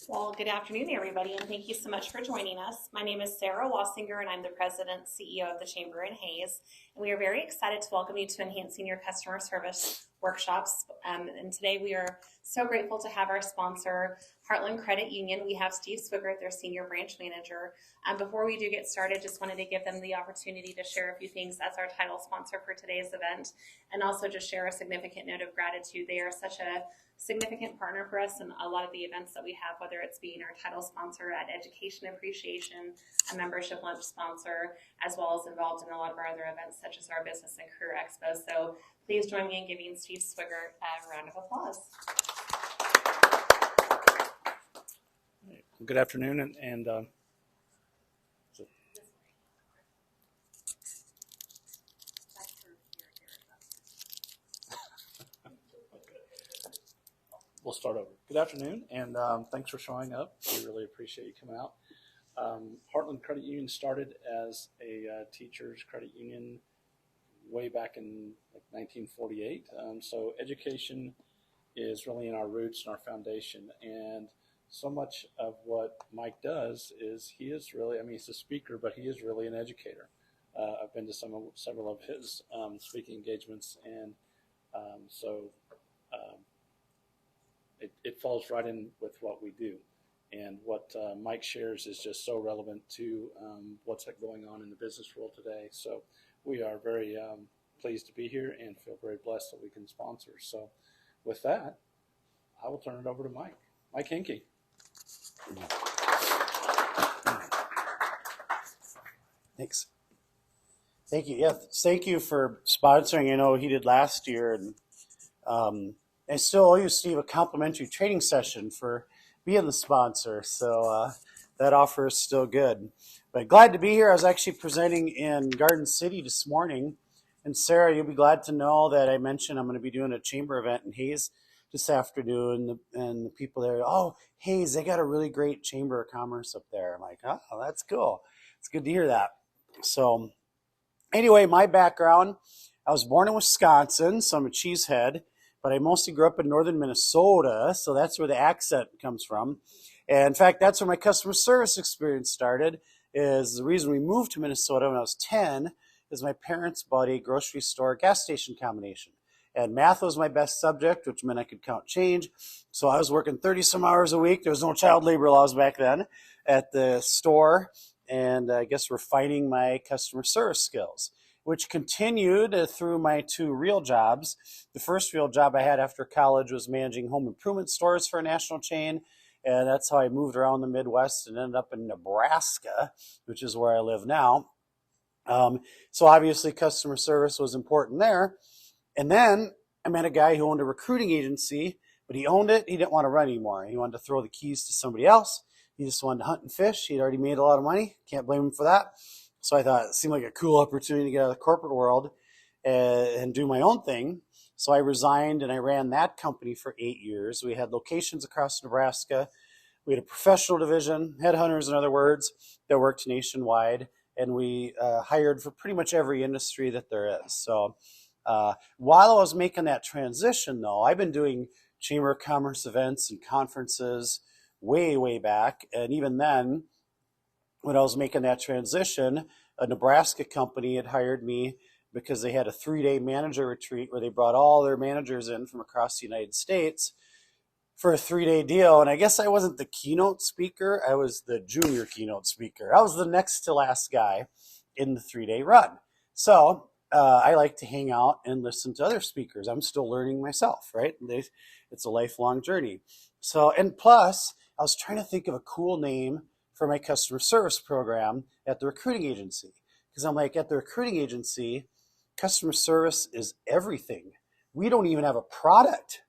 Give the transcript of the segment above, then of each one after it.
Well, good afternoon, everybody, and thank you so much for joining us. My name is Sarah Wassinger, and I'm the President and CEO of the Chamber in Hayes. And we are very excited to welcome you to Enhancing Your Customer Service workshops. And today we are so grateful to have our sponsor, Heartland Credit Union. We have Steve Swigert, their Senior Branch Manager. Before we do get started, just wanted to give them the opportunity to share a few things as our title sponsor for today's event, and also just share a significant note of gratitude. They are such a significant partner for us in a lot of the events that we have, whether it's being our title sponsor at Education Appreciation, a membership lunch sponsor, as well as involved in a lot of our other events such as our Business and Career Expo. So please join me in giving Steve Swigert a round of applause. Good afternoon, we'll start over. Good afternoon, and thanks for showing up. We really appreciate you coming out. Heartland Credit Union started as a teachers credit union way back in 1948. So education is really in our roots and our foundation. And so much of what Mike does is he is really, he's a speaker, but he is really an educator. I've been to several of his speaking engagements, and it falls right in with what we do. And what Mike shares is just so relevant to what's going on in the business world today. So we are very pleased to be here and feel very blessed that we can sponsor. So with that, I will turn it over to Mike. Mike Henke. Thanks. Thank you. Yeah, thank you for sponsoring. I know he did last year, and I still owe you, Steve, a complimentary training session for being the sponsor. So that offer is still good. But glad to be here. I was actually presenting in Garden City this morning. And Sarah, you'll be glad to know that I mentioned I'm going to be doing a chamber event in Hayes this afternoon. And the people there, oh, Hayes, they got a really great Chamber of Commerce up there. I'm like, oh, that's cool. It's good to hear that. So anyway, my background, I was born in Wisconsin, so I'm a cheesehead. But I mostly grew up in northern Minnesota, so that's where the accent comes from. And in fact, that's where my customer service experience started. Is the reason we moved to Minnesota when I was 10 is my parents bought a grocery store gas station combination. And math was my best subject, which meant I could count change. So I was working 30 some hours a week. There was no child labor laws back then at the store. And I guess refining my customer service skills, which continued through my two real jobs. The first real job I had after college was managing home improvement stores for a national chain. And that's how I moved around the Midwest and ended up in Nebraska, which is where I live now. So obviously customer service was important there. And then I met a guy who owned a recruiting agency, but he owned it. He didn't want to run anymore. He wanted to throw the keys to somebody else. He just wanted to hunt and fish. He'd already made a lot of money. Can't blame him for that. So I thought it seemed like a cool opportunity to get out of the corporate world and do my own thing. So I resigned and I ran that company for 8 years. We had locations across Nebraska. We had a professional division, headhunters in other words, that worked nationwide. And we hired for pretty much every industry that there is. So while I was making that transition, though, I've been doing Chamber of Commerce events and conferences way, way back. And even then, when I was making that transition, a Nebraska company had hired me because they had a 3-day manager retreat where they brought all their managers in from across the United States for a 3-day deal. And I guess I wasn't the keynote speaker. I was the junior keynote speaker. I was the next to last guy in the 3-day run. So I like to hang out and listen to other speakers. I'm still learning myself, right? It's a lifelong journey. So, and plus, I was trying to think of a cool name for my customer service program at the recruiting agency. Because I'm like, at the recruiting agency, customer service is everything. We don't even have a product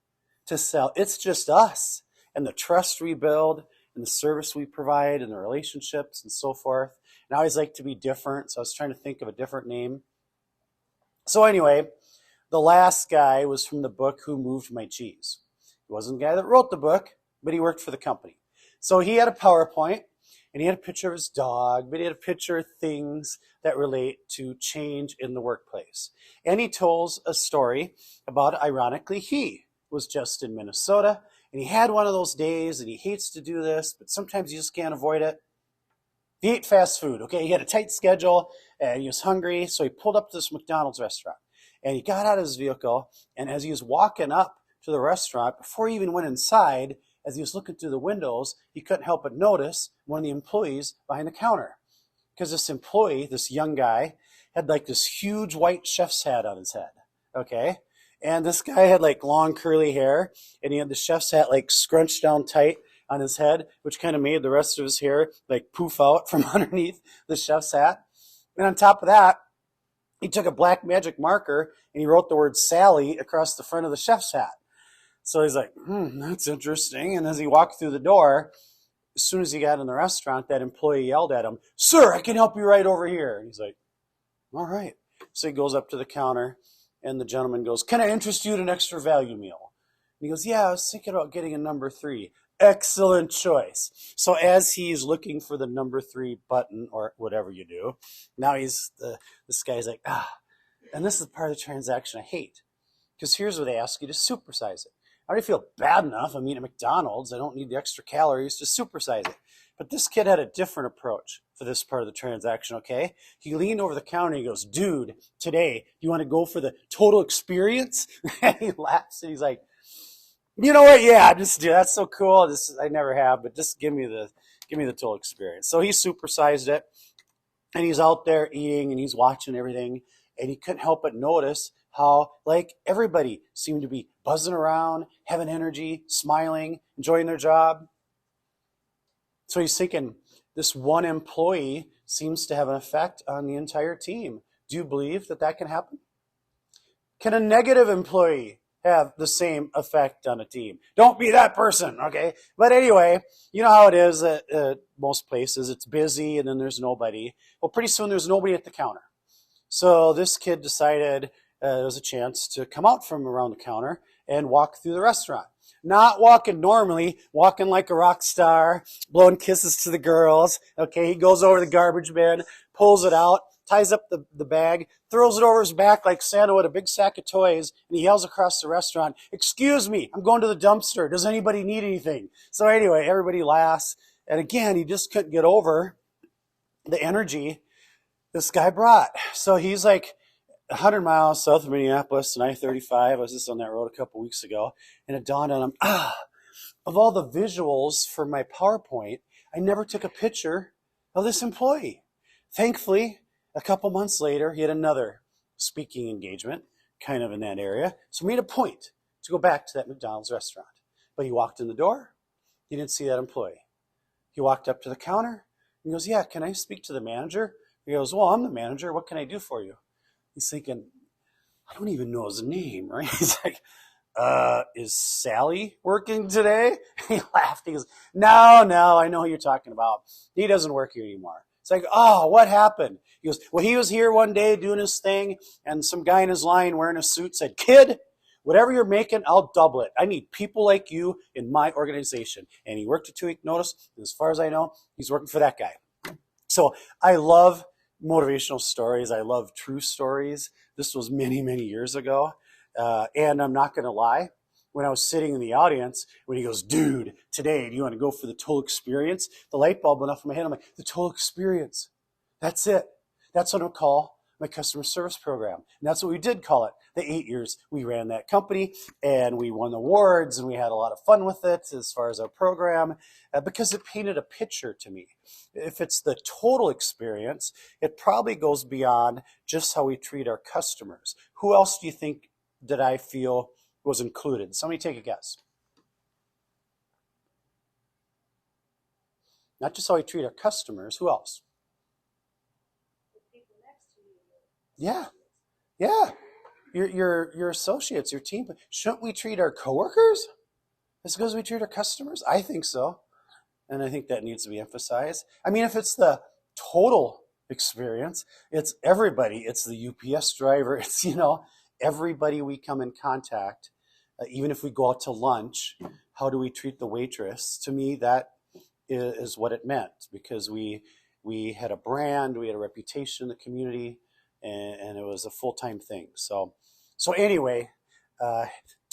to sell. It's just us and the trust we build and the service we provide and the relationships and so forth. And I always like to be different, so I was trying to think of a different name. So anyway, the last guy was from the book Who Moved My Cheese. He wasn't the guy that wrote the book, but he worked for the company. So he had a PowerPoint, and he had a picture of his dog, but he had a picture of things that relate to change in the workplace. And he told a story about, ironically, he was just in Minnesota, And he had one of those days, and he hates to do this, but sometimes you just can't avoid it. He ate fast food, okay? He had a tight schedule, and he was hungry, so he pulled up to this McDonald's restaurant. And he got out of his vehicle, and as he was walking up to the restaurant, before he even went inside, as he was looking through the windows, he couldn't help but notice one of the employees behind the counter. Because this employee, this young guy, had like this huge white chef's hat on his head, okay? And this guy had like long curly hair, and he had the chef's hat like scrunched down tight on his head, which kind of made the rest of his hair like poof out from underneath the chef's hat. And on top of that, he took a black magic marker and he wrote the word Sally across the front of the chef's hat. So he's like, that's interesting. And as he walked through the door, as soon as he got in the restaurant, that employee yelled at him, "Sir, I can help you right over here." And he's like, all right. So he goes up to the counter, and the gentleman goes, "Can I interest you in an extra value meal?" And he goes, "Yeah, I was thinking about getting a number 3. Excellent choice." So as he's looking for the number 3 button, or whatever you do, now this guy's like, and this is part of the transaction I hate. Because here's where they ask you to supersize it. I already feel bad enough. I'm eating at McDonald's. I don't need the extra calories to supersize it. But this kid had a different approach for this part of the transaction, okay? He leaned over the counter and he goes, "Dude, today, you want to go for the total experience?" And he laughs and he's like, "You know what? Yeah, just do. That's so cool. I never have, but just give me the total experience." So he supersized it, and he's out there eating and he's watching everything, and he couldn't help but notice how, like, everybody seemed to be buzzing around, having energy, smiling, enjoying their job. So he's thinking, this one employee seems to have an effect on the entire team. Do you believe that can happen? Can a negative employee have the same effect on a team? Don't be that person, okay? But anyway, you know how it is at most places. It's busy and then there's nobody. Well, pretty soon there's nobody at the counter. So this kid decided there was a chance to come out from around the counter and walk through the restaurant. Not walking normally, walking like a rock star, blowing kisses to the girls. Okay, he goes over to the garbage bin, pulls it out, ties up the bag, throws it over his back like Santa with a big sack of toys, and he yells across the restaurant, "Excuse me, I'm going to the dumpster. Does anybody need anything?" So anyway, everybody laughs. And again, he just couldn't get over the energy this guy brought. So he's like 100 miles south of Minneapolis, and I-35. I was just on that road a couple weeks ago, and it dawned on him, of all the visuals for my PowerPoint, I never took a picture of this employee. Thankfully, a couple months later, he had another speaking engagement, kind of in that area. So he made a point to go back to that McDonald's restaurant. But he walked in the door, he didn't see that employee. He walked up to the counter, and he goes, "Yeah, can I speak to the manager?" He goes, "Well, I'm the manager. What can I do for you?" He's thinking, I don't even know his name, right? He's like, "Is Sally working today?" He laughed. He goes, No, I know who you're talking about. He doesn't work here anymore." It's like, "Oh, what happened?" He goes, "Well, he was here one day doing his thing, and some guy in his line wearing a suit said, 'Kid, whatever you're making, I'll double it. I need people like you in my organization.' And he worked a 2-week notice, and as far as I know, he's working for that guy." So I love motivational stories. I love true stories. This was many, many years ago. And I'm not going to lie. When I was sitting in the audience, when he goes, "Dude, today, do you want to go for the total experience?" The light bulb went off in my head. I'm like, the total experience. That's it. That's what I call my customer service program. And that's what we did call it. The 8 years we ran that company, and we won awards, and we had a lot of fun with it as far as our program, because it painted a picture to me. If it's the total experience, it probably goes beyond just how we treat our customers. Who else do you think did I feel was included? Somebody take a guess. Not just how we treat our customers. Who else? Yeah. Your associates, your team. Shouldn't we treat our coworkers as good as we treat our customers? I think so. And I think that needs to be emphasized. I mean, if it's the total experience, it's everybody. It's the UPS driver. It's, everybody we come in contact. Even if we go out to lunch, how do we treat the waitress? To me, that is what it meant, because we had a brand, we had a reputation in the community, and it was a full-time thing. So anyway,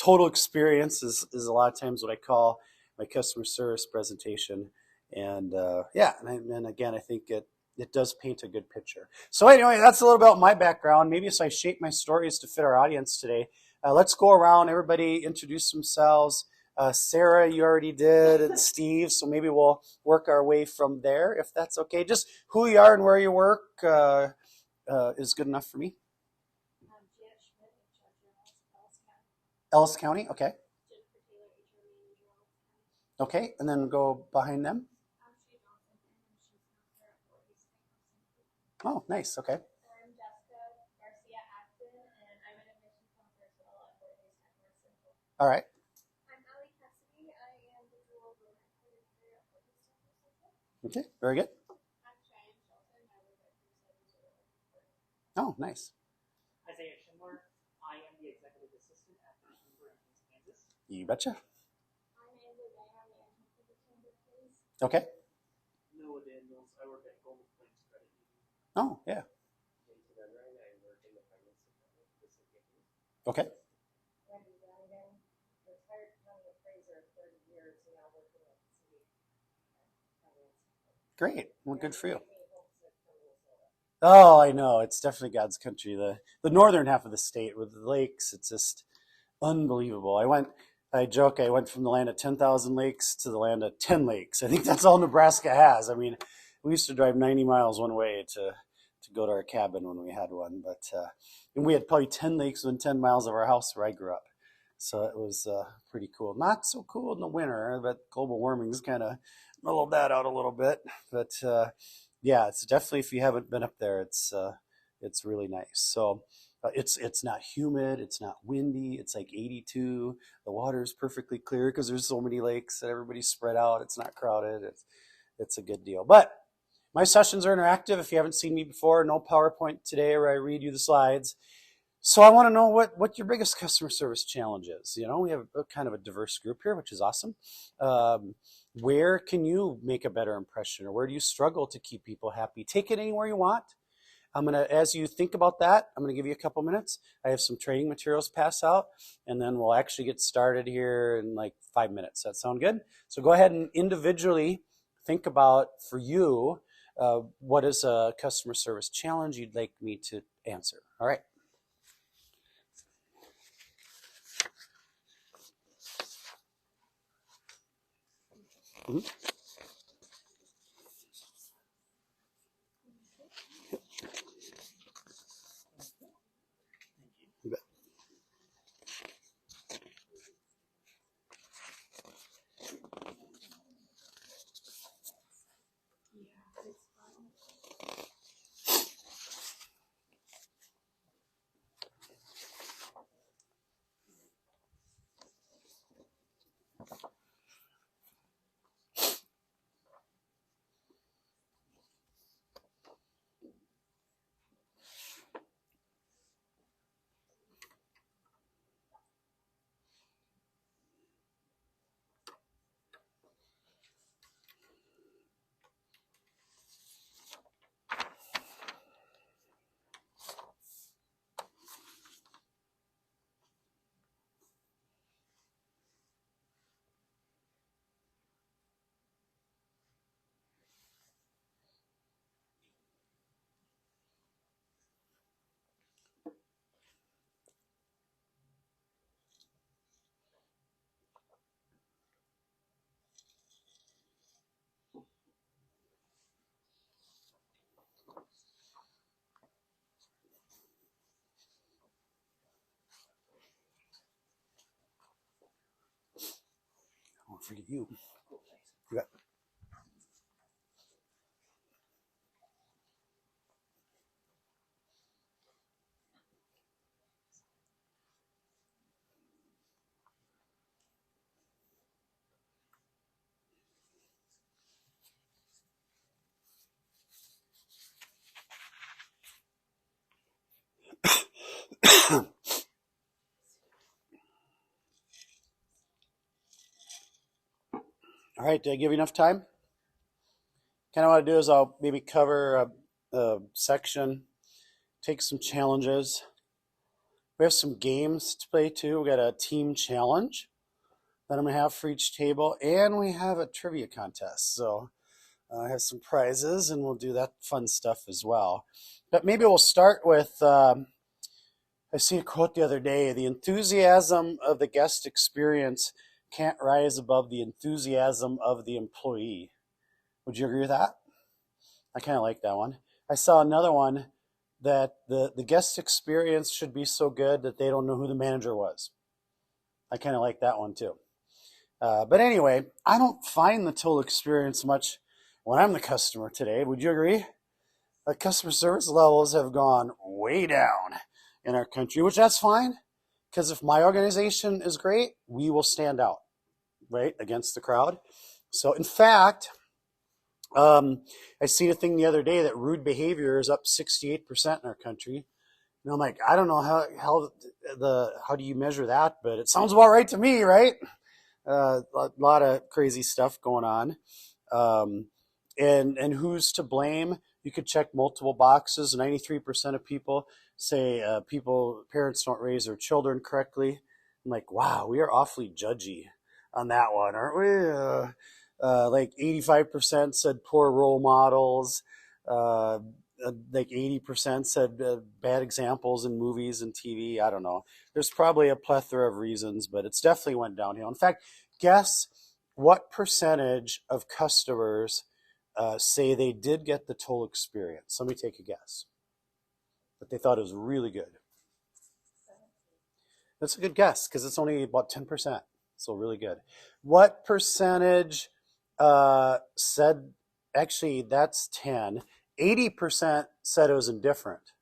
total experience is a lot of times what I call my customer service presentation. And and again, I think it does paint a good picture. So anyway, that's a little about my background. Maybe as I shape my stories to fit our audience today, let's go around. Everybody introduce themselves. Sarah, you already did, and Steve. So maybe we'll work our way from there, if that's okay. Just who you are and where you work is good enough for me. Ellis County, okay. Okay, and then go behind them. Oh, nice, okay. All right. Okay, very good. Oh, nice. Isaiah Schindler. I am the executive assistant at the Chamber in Kansas. You betcha. Okay. Okay. Noah Daniels. I work at Golden Plains Credit Union. Oh, yeah. Okay. Great. Well, good for you. Oh, I know. It's definitely God's country. The northern half of the state with the lakes, it's just unbelievable. I joke, I went from the land of 10,000 lakes to the land of 10 lakes. I think that's all Nebraska has. I mean, we used to drive 90 miles one way to go to our cabin when we had one, but and we had probably 10 lakes within 10 miles of our house where I grew up. So it was pretty cool. Not so cool in the winter, but global warming's kind of mellowed that out a little bit. But yeah, it's definitely, if you haven't been up there, it's really nice. So it's not humid, it's not windy, it's like 82. The water is perfectly clear because there's so many lakes that everybody's spread out. It's not crowded. It's a good deal. But my sessions are interactive. If you haven't seen me before, no PowerPoint today where I read you the slides. So I want to know what your biggest customer service challenge is. You know, we have a kind of a diverse group here, which is awesome. Where can you make a better impression, or where do you struggle to keep people happy? Take it anywhere you want. As you think about that, I'm gonna give you a couple minutes. I have some training materials to pass out, and then we'll actually get started here in like 5 minutes. That sound good? So go ahead and individually think about, for you, what is a customer service challenge you'd like me to answer? All right. Mm-hmm. You bet. I won't forget you. You bet. All right, did I give you enough time? Kind of what I do is I'll maybe cover a section, take some challenges, We have some games to play too. We got a team challenge that I'm going to have for each table, and we have a trivia contest. So I have some prizes, and we'll do that fun stuff as well. But maybe we'll start with, I seen a quote the other day, the enthusiasm of the guest experience can't rise above the enthusiasm of the employee. Would you agree with that? I kind of like that one. I saw another one that the guest experience should be so good that they don't know who the manager was. I kind of like that one too. But anyway, I don't find the total experience much when I'm the customer today. Would you agree? The customer service levels have gone way down in our country, which that's fine, because if my organization is great, we will stand out, right, against the crowd. So in fact, I seen a thing the other day that rude behavior is up 68% in our country. And I'm like, I don't know how do you measure that, but it sounds about right to me, right? A lot of crazy stuff going on. And who's to blame? You could check multiple boxes. 93% of people say parents don't raise their children correctly. I'm like, wow, we are awfully judgy on that one, aren't we? Like 85% said poor role models. Like 80% said bad examples in movies and TV. I don't know. There's probably a plethora of reasons, but it's definitely went downhill. In fact, guess what percentage of customers say they did get the total experience? Somebody take a guess. But they thought it was really good. That's a good guess because it's only about 10%. So really good. What percentage said, actually that's 10. 80% said it was indifferent.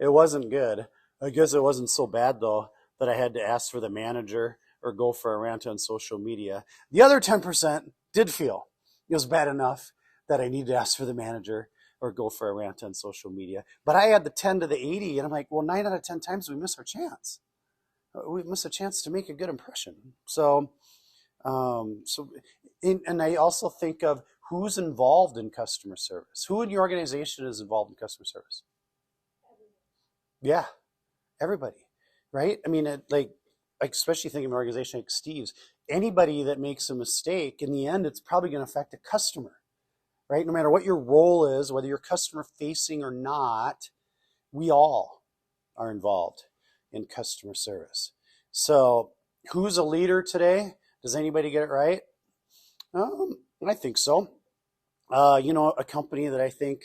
It wasn't good. I guess it wasn't so bad though that I had to ask for the manager or go for a rant on social media. The other 10% did feel it was bad enough that I need to ask for the manager or go for a rant on social media. But I had the 10 to the 80, and I'm like, well, 9 out of 10 times we miss our chance. We miss a chance to make a good impression. And I also think of who's involved in customer service. Who in your organization is involved in customer service? Yeah, everybody, right? I mean, like especially thinking of an organization like Steve's, anybody that makes a mistake, in the end, it's probably going to affect a customer, right? No matter what your role is, whether you're customer facing or not, we all are involved in customer service. So who's a leader today? Does anybody get it right? I think so. A company that I think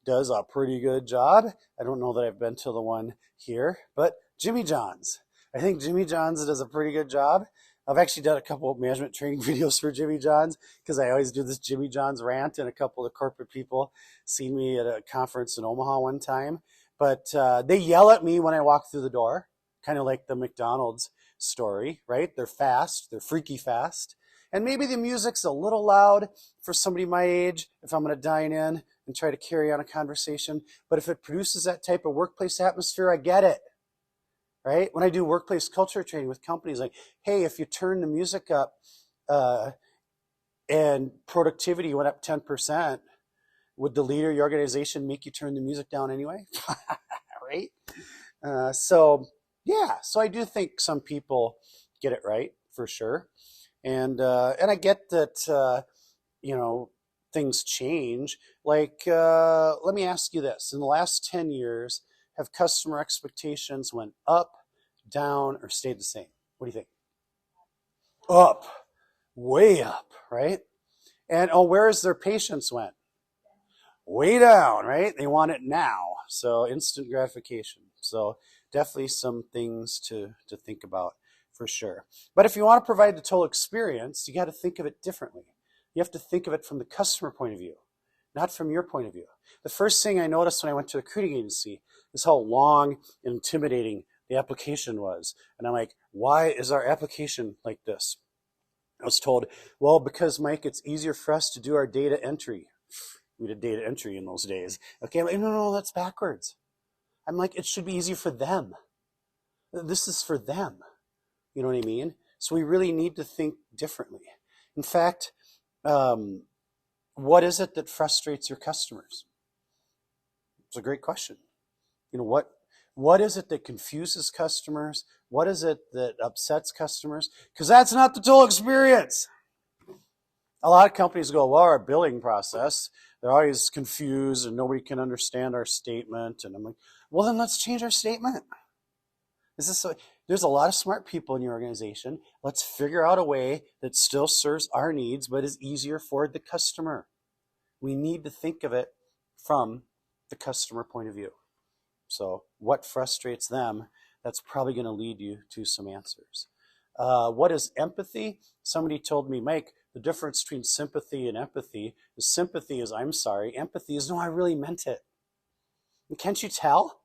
does a pretty good job. I don't know that I've been to the one here, but Jimmy John's. I think Jimmy John's does a pretty good job. I've actually done a couple of management training videos for Jimmy John's because I always do this Jimmy John's rant, and a couple of corporate people seen me at a conference in Omaha one time. But they yell at me when I walk through the door, kind of like the McDonald's story, right? They're fast, they're freaky fast. And maybe the music's a little loud for somebody my age if I'm going to dine in and try to carry on a conversation. But if it produces that type of workplace atmosphere, I get it, right? When I do workplace culture training with companies, like, hey, if you turn the music up and productivity went up 10%, would the leader of your organization make you turn the music down anyway? Right? So I do think some people get it right for sure. And I get that, things change. Like, let me ask you this. In the last 10 years, have customer expectations went up, down, or stayed the same? What do you think? Up. Way up, right? And, where is their patience went? Way down, right? They want it now. So instant gratification. So definitely some things to think about for sure. But if you want to provide the total experience, you got to think of it differently. You have to think of it from the customer point of view, not from your point of view. The first thing I noticed when I went to a recruiting agency is how long and intimidating the application was. And I'm like, why is our application like this? I was told, well, because, Mike, it's easier for us to do our data entry. We did data entry in those days. Okay, I'm like, no, that's backwards. I'm like, it should be easier for them. This is for them. You know what I mean? So we really need to think differently. In fact, what is it that frustrates your customers? It's a great question. What is it that confuses customers? What is it that upsets customers? Because that's not the total experience. A lot of companies go, well, our billing process, they're always confused and nobody can understand our statement. And I'm like, well, then let's change our statement. There's a lot of smart people in your organization. Let's figure out a way that still serves our needs, but is easier for the customer. We need to think of it from the customer point of view. So what frustrates them, that's probably going to lead you to some answers. What is empathy? Somebody told me, Mike, the difference between sympathy and empathy is sympathy is I'm sorry. Empathy is no, I really meant it. And can't you tell?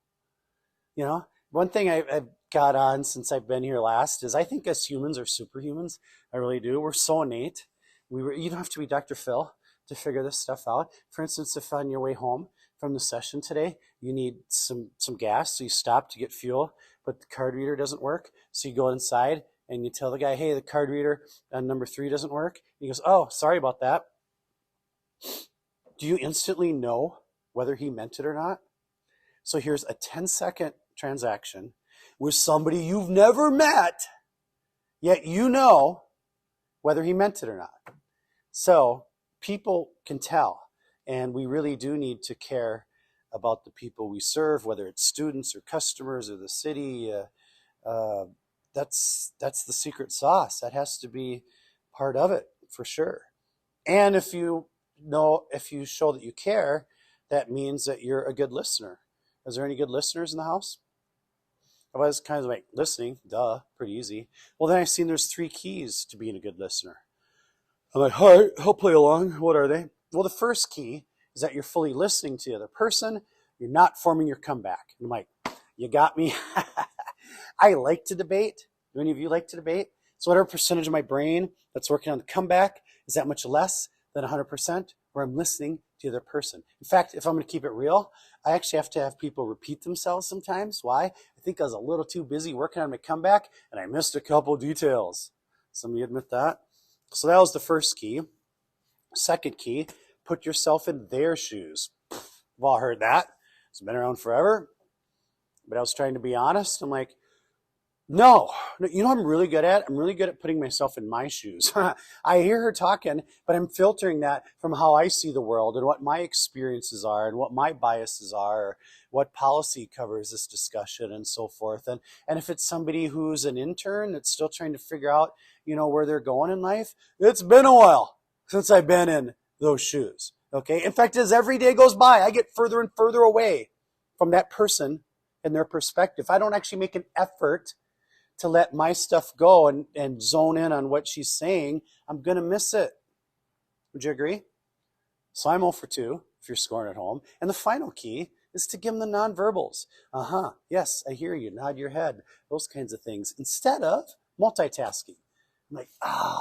You know, one thing I've got on since I've been here last is I think us humans are superhumans. I really do. We're so innate. You don't have to be Dr. Phil to figure this stuff out. For instance, if on your way home from the session today, you need some gas, so you stop to get fuel, but the card reader doesn't work. So you go inside and you tell the guy, hey, the card reader on number 3 doesn't work. And he goes, oh, sorry about that. Do you instantly know whether he meant it or not? So here's a 10-second transaction with somebody you've never met, yet you know whether he meant it or not. So people can tell, and we really do need to care about the people we serve, whether it's students or customers or the city. That's the secret sauce. That has to be part of it for sure. And if you show that you care, that means that you're a good listener. Is there any good listeners in the house? I was kind of like, listening, duh, pretty easy. Well, then I've seen there's 3 keys to being a good listener. I'm like, all right, I'll play along. What are they? Well, the first key is that you're fully listening to the other person. You're not forming your comeback. I'm like, you got me. I like to debate. Do any of you like to debate? So whatever percentage of my brain that's working on the comeback is that much less than 100%, where I'm listening to the other person. In fact, if I'm going to keep it real, I actually have to have people repeat themselves sometimes. Why? I think I was a little too busy working on my comeback and I missed a couple details. Some of you admit that? So that was the first key. Second key, put yourself in their shoes. We've all heard that. It's been around forever. But I was trying to be honest. I'm like, no, you know what I'm really good at? I'm really good at putting myself in my shoes. I hear her talking, but I'm filtering that from how I see the world and what my experiences are and what my biases are, what policy covers this discussion and so forth. And if it's somebody who's an intern that's still trying to figure out, where they're going in life, it's been a while since I've been in those shoes. Okay. In fact, as every day goes by, I get further and further away from that person and their perspective. I don't actually make an effort to let my stuff go and zone in on what she's saying, I'm going to miss it. Would you agree? So I'm 0 for 2 if you're scoring at home. And the final key is to give them the nonverbals. Yes, I hear you, nod your head, those kinds of things, instead of multitasking. I'm like,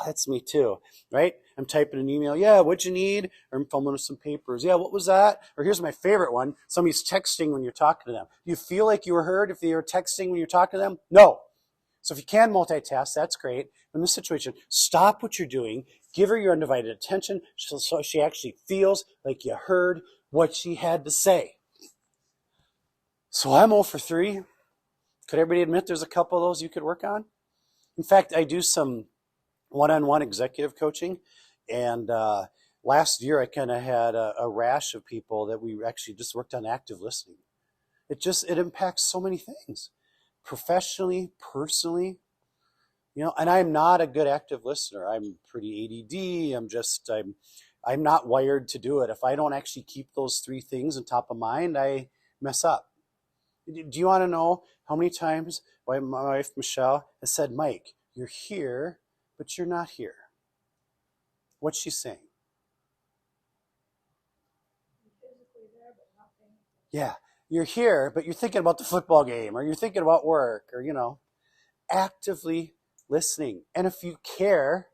that's me too, right? I'm typing an email, yeah, what'd you need? Or I'm filming with some papers, yeah, what was that? Or here's my favorite one, somebody's texting when you're talking to them. Do you feel like you were heard if you're texting when you're talking to them? No. So if you can multitask, that's great. In this situation, stop what you're doing, give her your undivided attention so she actually feels like you heard what she had to say. So I'm 0 for 3. Could everybody admit there's a couple of those you could work on? In fact, I do some one-on-one executive coaching, and last year I kind of had a rash of people that we actually just worked on active listening. It impacts so many things. Professionally, personally, and I'm not a good active listener. I'm pretty ADD. I'm not wired to do it. If I don't actually keep those 3 things on top of mind, I mess up. Do you want to know how many times my wife, Michelle, has said, Mike, you're here, but you're not here? What's she saying? Yeah, you're here, but you're thinking about the football game, or you're thinking about work, or, actively listening. And if you care,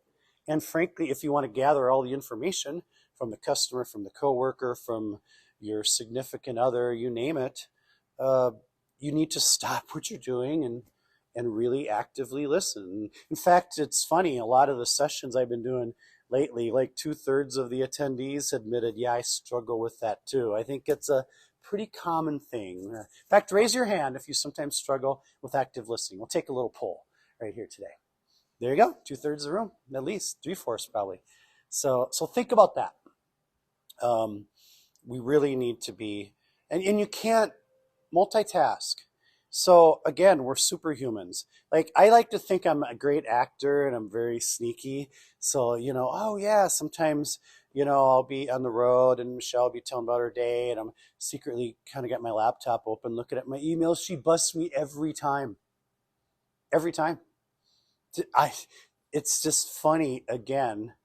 and frankly, if you want to gather all the information from the customer, from the coworker, from your significant other, you name it, you need to stop what you're doing and really actively listen. In fact, it's funny, a lot of the sessions I've been doing lately, like 2/3 of the attendees admitted, yeah, I struggle with that too. I think it's a pretty common thing. In fact, raise your hand if you sometimes struggle with active listening. We'll take a little poll right here today. There you go, 2/3 of the room, at least 3/4 probably. So think about that. We really need to be, and you can't multitask. So again, we're superhumans. Like, I like to think I'm a great actor and I'm very sneaky. So, oh yeah, sometimes, I'll be on the road and Michelle will be telling about her day and I'm secretly kind of got my laptop open, looking at my emails. She busts me every time. Every time. It's just funny, again,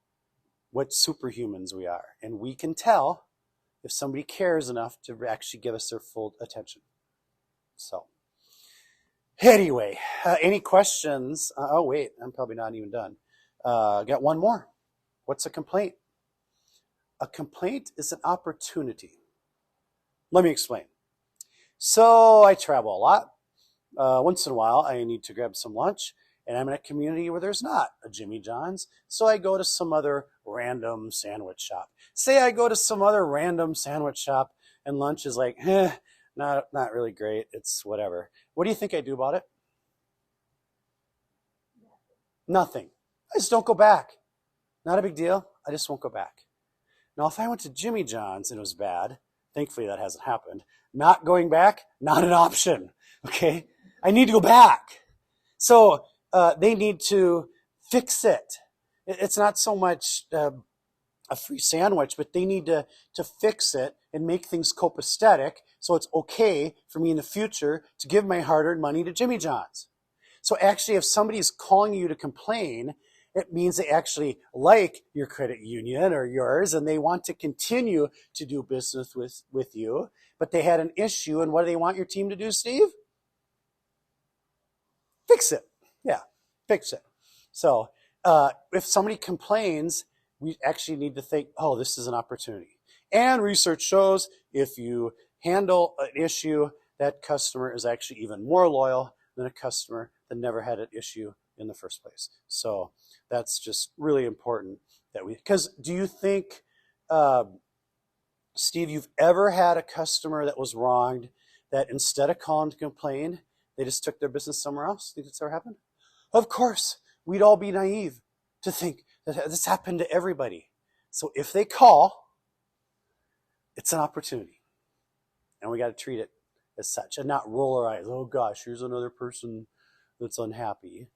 what superhumans we are. And we can tell if somebody cares enough to actually give us their full attention. So anyway, any questions? Oh, wait, I'm probably not even done. Got one more. What's a complaint? A complaint is an opportunity. Let me explain. So I travel a lot. Once in a while, I need to grab some lunch, and I'm in a community where there's not a Jimmy John's, so I go to some other random sandwich shop. Say I go to some other random sandwich shop, and lunch is like, not really great. It's whatever. What do you think I do about it? Nothing. I just don't go back. Not a big deal. I just won't go back. Now, if I went to Jimmy John's and it was bad, thankfully that hasn't happened, not going back, not an option. Okay? I need to go back. So they need to fix it. It's not so much a free sandwich, but they need to fix it and make things copacetic so it's okay for me in the future to give my hard-earned money to Jimmy John's. So actually, if somebody's calling you to complain, it means they actually like your credit union or yours, and they want to continue to do business with you, but they had an issue, and what do they want your team to do, Steve? Fix it. Yeah, fix it. So if somebody complains, we actually need to think, oh, this is an opportunity. And research shows if you handle an issue, that customer is actually even more loyal than a customer that never had an issue in the first place. So that's just really important that because do you think, Steve, you've ever had a customer that was wronged that instead of calling to complain, they just took their business somewhere else? Think that's ever happened? Of course, we'd all be naive to think that this happened to everybody. So if they call, it's an opportunity. And we got to treat it as such and not roll our eyes. Oh gosh, here's another person that's unhappy.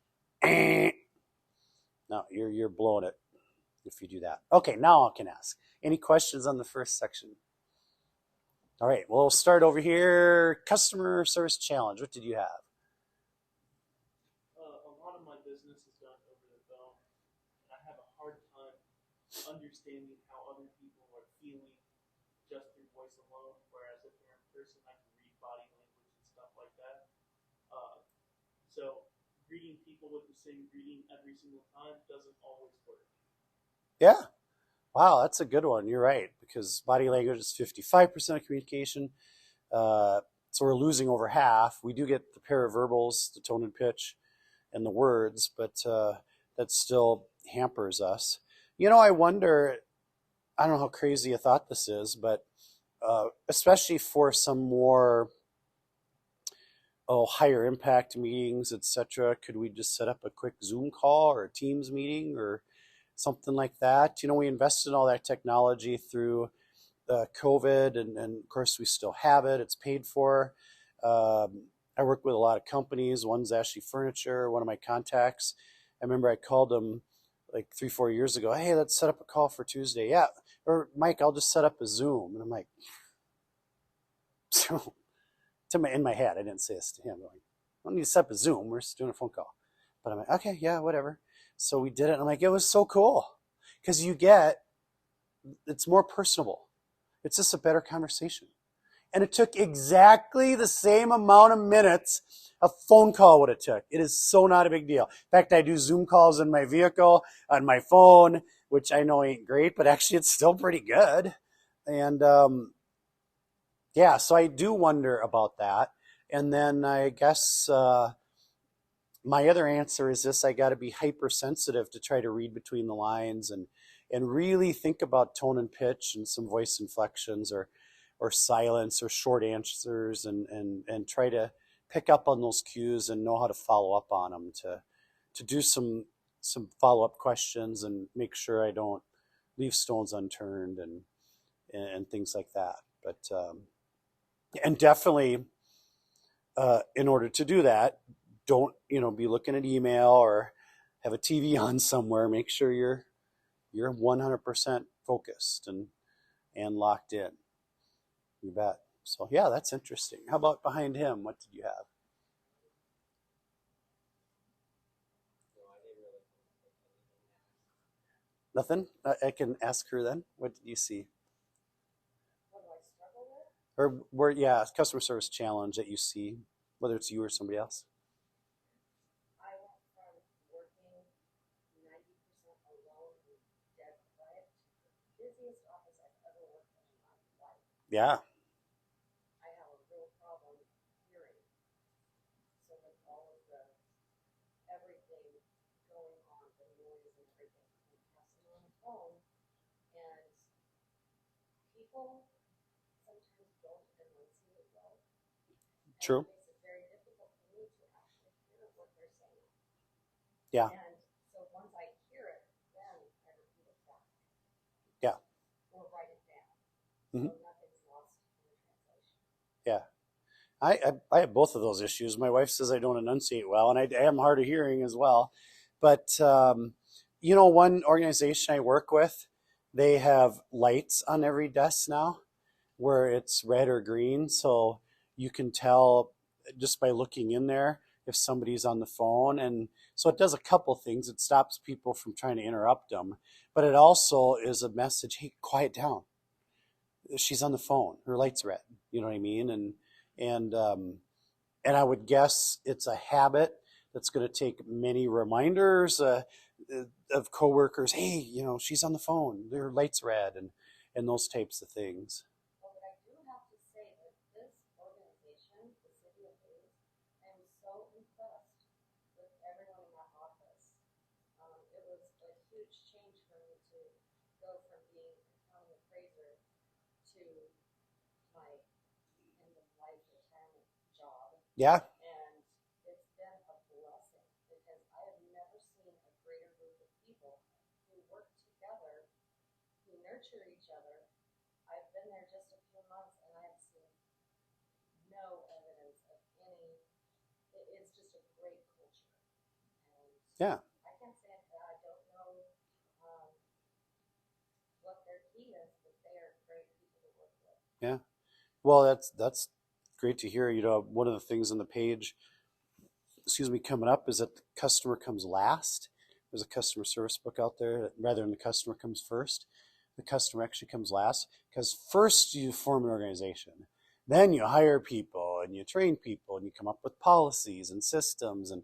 No, you're blowing it if you do that. Okay, now I can ask. Any questions on the first section? All right, we'll start over here. Customer service challenge. What did you have? A lot of my business is done over the phone, and I have a hard time understanding how other people are feeling just through voice alone, whereas if they're in person, I can read body language and stuff like that. So greeting people with the same greeting every single time doesn't always work. Yeah. Wow, that's a good one. You're right, because body language is 55% of communication. So we're losing over half. We do get the paraverbals, the tone and pitch, and the words, but that still hampers us. I wonder, I don't know how crazy a thought this is, but especially for some more higher impact meetings, etc., could we just set up a quick Zoom call or a Teams meeting or something like that? We invested in all that technology through COVID, and of course we still have it. It's paid for. I work with a lot of companies. One's Ashley Furniture, one of my contacts. I remember I called them like 3-4 years ago. Hey, let's set up a call for Tuesday. Yeah. Or Mike, I'll just set up a Zoom. And I'm like, in my head, I didn't say this to him. I'm like, I don't need to set up a Zoom. We're just doing a phone call. But I'm like, okay, yeah, whatever. So we did it. And I'm like, it was so cool because it's more personable. It's just a better conversation. And it took exactly the same amount of minutes a phone call would have took. It is so not a big deal. In fact, I do Zoom calls in my vehicle, on my phone, which I know ain't great, but actually it's still pretty good. And yeah, so I do wonder about that. And then I guess my other answer is this: I got to be hypersensitive to try to read between the lines and really think about tone and pitch and some voice inflections or or silence or short answers, and try to pick up on those cues and know how to follow up on them, to do some follow-up questions and make sure I don't leave stones unturned, and things like that. But and definitely, in order to do that, don't be looking at email or have a TV on somewhere. Make sure you're 100% focused and locked in. You bet. So yeah, that's interesting. How about behind him? What did you have? Nothing? I can ask her then. What did you see? What do I struggle with? Or where, yeah, customer service challenge that you see, whether it's you or somebody else. I went from working 90% alone and dead quiet to the busiest office I've ever worked in my life. Yeah, I have a real problem hearing. So with all of the everything going on, the noise and everything, I'm passing on the phone, and people sometimes don't enunciate well. And true. it makes it very difficult for me to actually hear what they're saying. Yeah, And so once I hear it, then I repeat it back yeah, or write it down. Mhm. So nothing's lost in the translation. yeah. I have both of those issues. My wife says I don't enunciate well, and I am hard of hearing as well. But one organization I work with, they have lights on every desk now, where it's red or green, so you can tell just by looking in there if somebody's on the phone. And so it does a couple things. It stops people from trying to interrupt them, but it also is a message: hey, quiet down. She's on the phone. Her light's red. You know what I mean? And I would guess it's a habit that's going to take many reminders of coworkers. Hey, she's on the phone. Her light's red, and those types of things. Well, but I do have to say that this organization, the City of Hayes, I am so impressed with everyone in that office. It was a huge change for me to go from being a county appraiser to my end of life retirement job. Yeah, And it's been a blessing because I have never seen a greater group of people who work together, who nurture each other. I've been there just a few months and I have seen no evidence of any. It's just a great culture. And yeah, I can't say I don't know what their key is, but they are great people to work with. yeah. Well, that's great to hear. One of the things on the page, coming up is that the customer comes last. There's a customer service book out there, rather than the customer comes first. The customer actually comes last, because first you form an organization, then you hire people and you train people and you come up with policies and systems and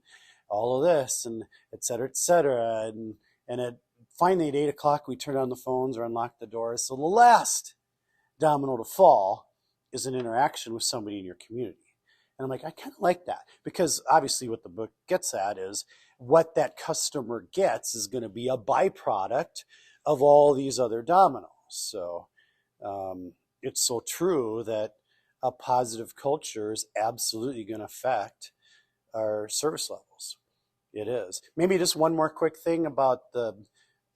all of this, and et cetera, et cetera. And finally at 8 o'clock we turn on the phones or unlock the doors. So the last domino to fall is an interaction with somebody in your community. And I'm like, I kind of like that, because obviously what the book gets at is what that customer gets is going to be a byproduct of all these other dominoes. So it's so true that a positive culture is absolutely going to affect our service levels. It is. Maybe just one more quick thing about the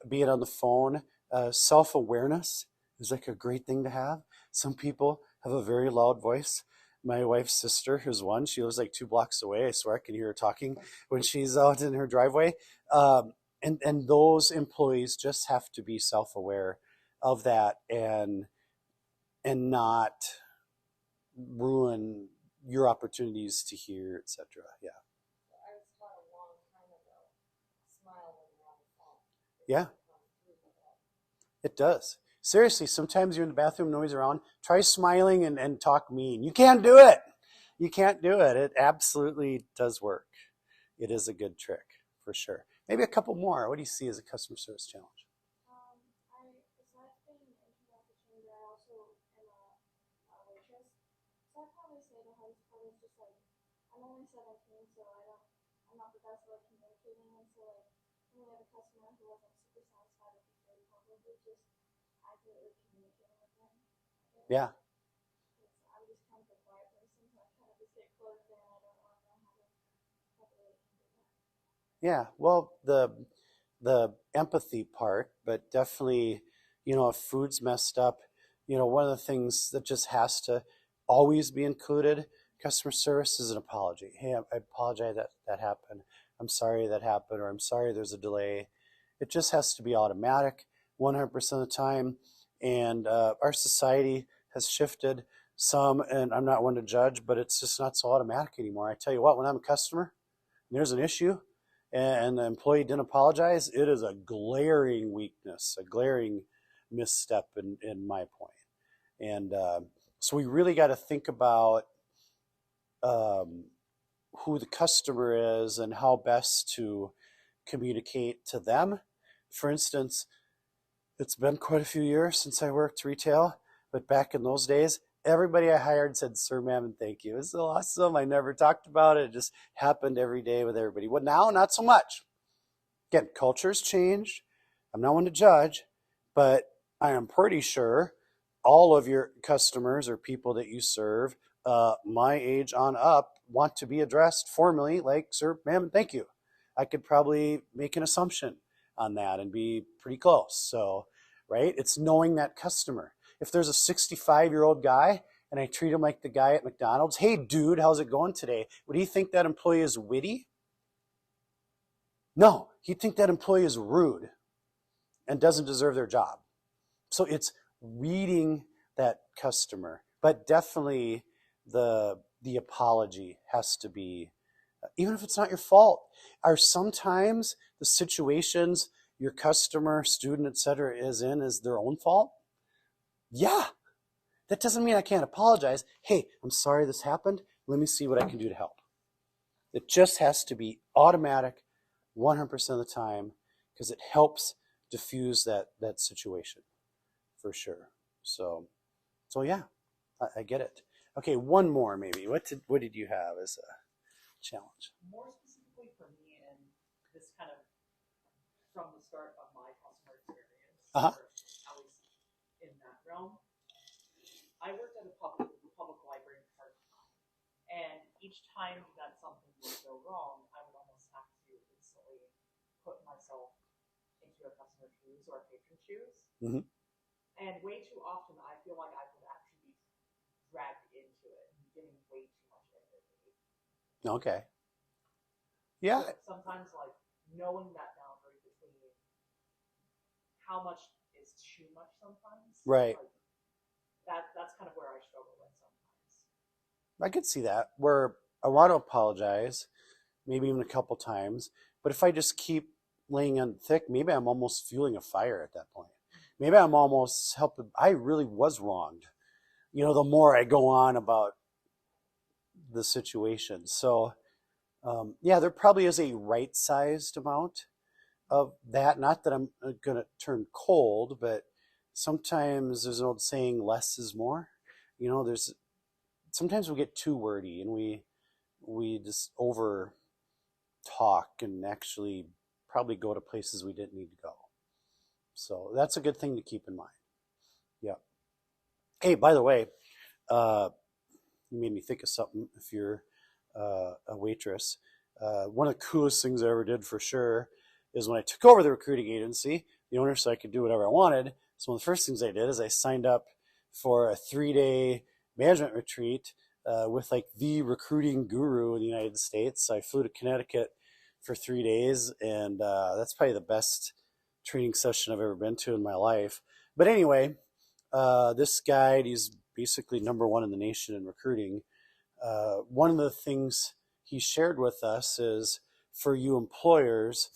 being on the phone. Self-awareness is like a great thing to have. Some people have a very loud voice. My wife's sister is one. She lives like 2 blocks away. I swear I can hear her talking when she's out in her driveway. And those employees just have to be self-aware of that and not ruin your opportunities to hear, etc. Yeah. So I was taught a long time ago, smile when you're on the phone. Yeah. It does. Seriously, sometimes you're in the bathroom, noise around. Try smiling and talk mean. You can't do it. You can't do it. It absolutely does work. It is a good trick, for sure. Maybe a couple more. What do you see as a customer service challenge? Besides being an intern at the chamber, I also am a waitress. So I'd probably say the hardest part is just like, I'm only 17, so I'm not the best at like communicating. And so like, when we have a customer who wasn't super satisfied with the food, probably just accurately communicating with them. Yeah. Yeah, well, the empathy part, but definitely, if food's messed up, one of the things that just has to always be included, customer service is an apology. Hey, I apologize that happened. I'm sorry that happened, or I'm sorry there's a delay. It just has to be automatic 100% of the time. And our society has shifted some, and I'm not one to judge, but it's just not so automatic anymore. I tell you what, when I'm a customer, and there's an issue, and the employee didn't apologize, it is a glaring weakness, a glaring misstep in my point. And so we really got to think about um, who the customer is and how best to communicate to them. For instance, it's been quite a few years since I worked retail, but back in those days, everybody I hired said, "Sir, ma'am, and thank you." It was so awesome. I never talked about it. It just happened every day with everybody. Well, now, not so much. Again, culture's changed. I'm not one to judge, but I am pretty sure all of your customers or people that you serve, my age on up, want to be addressed formally like, "Sir, ma'am, and thank you." I could probably make an assumption on that and be pretty close. So, right? It's knowing that customer. If there's a 65-year-old guy and I treat him like the guy at McDonald's, "Hey, dude, how's it going today?" Would he think that employee is witty? No, he'd think that employee is rude and doesn't deserve their job. So it's reading that customer, but definitely the apology has to be, even if it's not your fault. Are sometimes the situations your customer, student, etc. is in is their own fault? Yeah. That doesn't mean I can't apologize. "Hey, I'm sorry this happened. Let me see what I can do to help." It just has to be automatic 100% of the time because it helps diffuse that situation for sure. So yeah, I get it. Okay, one more maybe. What did you have as a challenge? More specifically for me, and this kind of from the start of my customer experience, Uh-huh. or at least in that realm, I worked at a public library part time, and each time that something would go wrong, I would almost have to instantly put myself into a customer's shoes or a patron's shoes. Mm-hmm. And way too often, I feel like I would actually be dragged into it and getting way too much empathy. Okay. Yeah. So sometimes, like, knowing that boundary between how much is too much sometimes, Right. like, that's kind of where I struggle with sometimes. I could see that where I want to apologize, maybe even a couple times, but if I just keep laying on thick, maybe I'm almost fueling a fire at that point. Maybe I'm almost helping. I really was wronged. The more I go on about the situation. So, yeah, there probably is a right-sized amount of that. Not that I'm going to turn cold, but sometimes there's an old saying, less is more. Sometimes we get too wordy and we just over talk and actually probably go to places we didn't need to go. So that's a good thing to keep in mind. Yeah. Hey, by the way, you made me think of something. If you're a waitress, one of the coolest things I ever did for sure is when I took over the recruiting agency, the owner said I could do whatever I wanted. So one of the first things I did is I signed up for a 3-day management retreat with like the recruiting guru in the United States. So I flew to Connecticut for 3 days, and that's probably the best training session I've ever been to in my life. But anyway, this guy, he's basically number one in the nation in recruiting. One of the things he shared with us is, for you employers,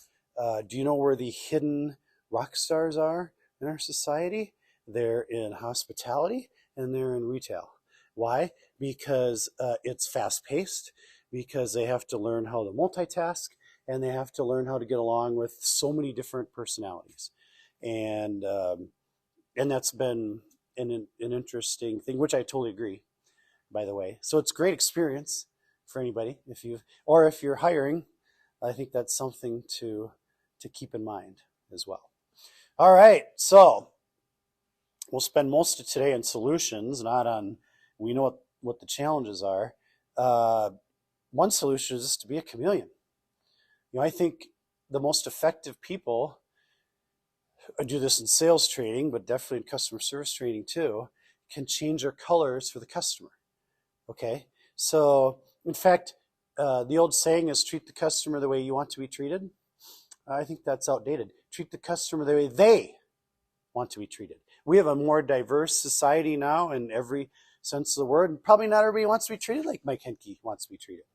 do you know where the hidden rock stars are in our society? They're in hospitality and they're in retail. Why? Because it's fast-paced, because they have to learn how to multitask, and they have to learn how to get along with so many different personalities. And that's been an interesting thing, which I totally agree, by the way. So it's a great experience for anybody. If you're hiring, I think that's something to keep in mind as well. All right, so we'll spend most of today on solutions, not on, we know what the challenges are. One solution is just to be a chameleon. I think the most effective people, I do this in sales training, but definitely in customer service training too, can change their colors for the customer. Okay? So, in fact, the old saying is treat the customer the way you want to be treated. I think that's outdated. Treat the customer the way they want to be treated. We have a more diverse society now in every sense of the word, and probably not everybody wants to be treated like Mike Henke wants to be treated.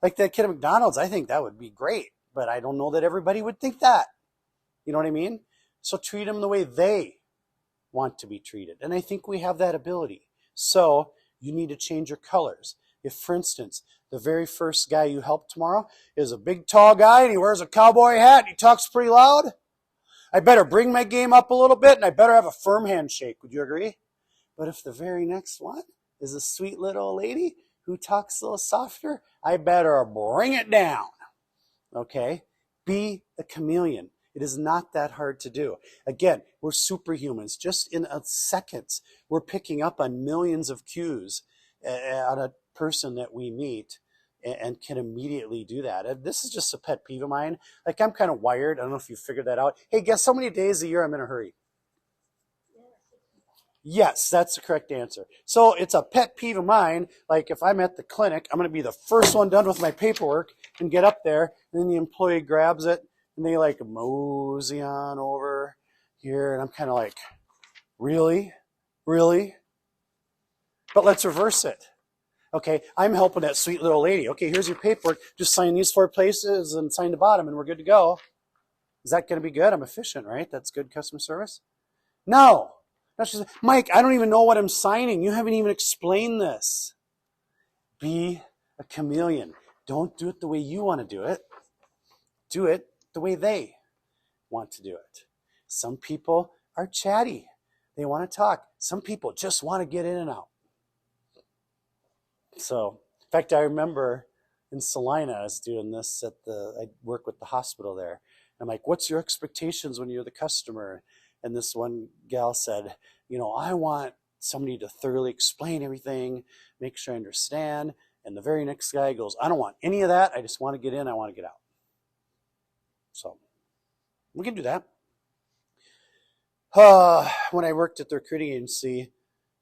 Like that kid at McDonald's, I think that would be great, but I don't know that everybody would think that. You know what I mean? So treat them the way they want to be treated. And I think we have that ability. So you need to change your colors. If, for instance, the very first guy you help tomorrow is a big, tall guy and he wears a cowboy hat and he talks pretty loud, I better bring my game up a little bit and I better have a firm handshake. Would you agree? But if the very next one is a sweet little lady who talks a little softer, I better bring it down. Okay? Be a chameleon. It is not that hard to do. Again, we're superhumans. Just in a seconds, we're picking up on millions of cues on a person that we meet and can immediately do that. And this is just a pet peeve of mine. Like, I'm kind of wired. I don't know if you figured that out. Hey, guess how many days a year I'm in a hurry? Yes, that's the correct answer. So it's a pet peeve of mine. Like, if I'm at the clinic, I'm going to be the first one done with my paperwork and get up there. And then the employee grabs it and they like mosey on over here. And I'm kind of like, really? Really? But let's reverse it. Okay, I'm helping that sweet little lady. Okay, here's your paperwork. Just sign these 4 places and sign the bottom and we're good to go. Is that going to be good? I'm efficient, right? That's good customer service? No. No, she said, Mike, I don't even know what I'm signing. You haven't even explained this. Be a chameleon. Don't do it the way you want to do it. Do it the way they want to do it. Some people are chatty. They want to talk. Some people just want to get in and out. So, in fact, I remember in Salina, I was doing this I work with the hospital there. I'm like, what's your expectations when you're the customer? And this one gal said, I want somebody to thoroughly explain everything, make sure I understand. And the very next guy goes, I don't want any of that. I just want to get in. I want to get out. So we can do that. When I worked at the recruiting agency,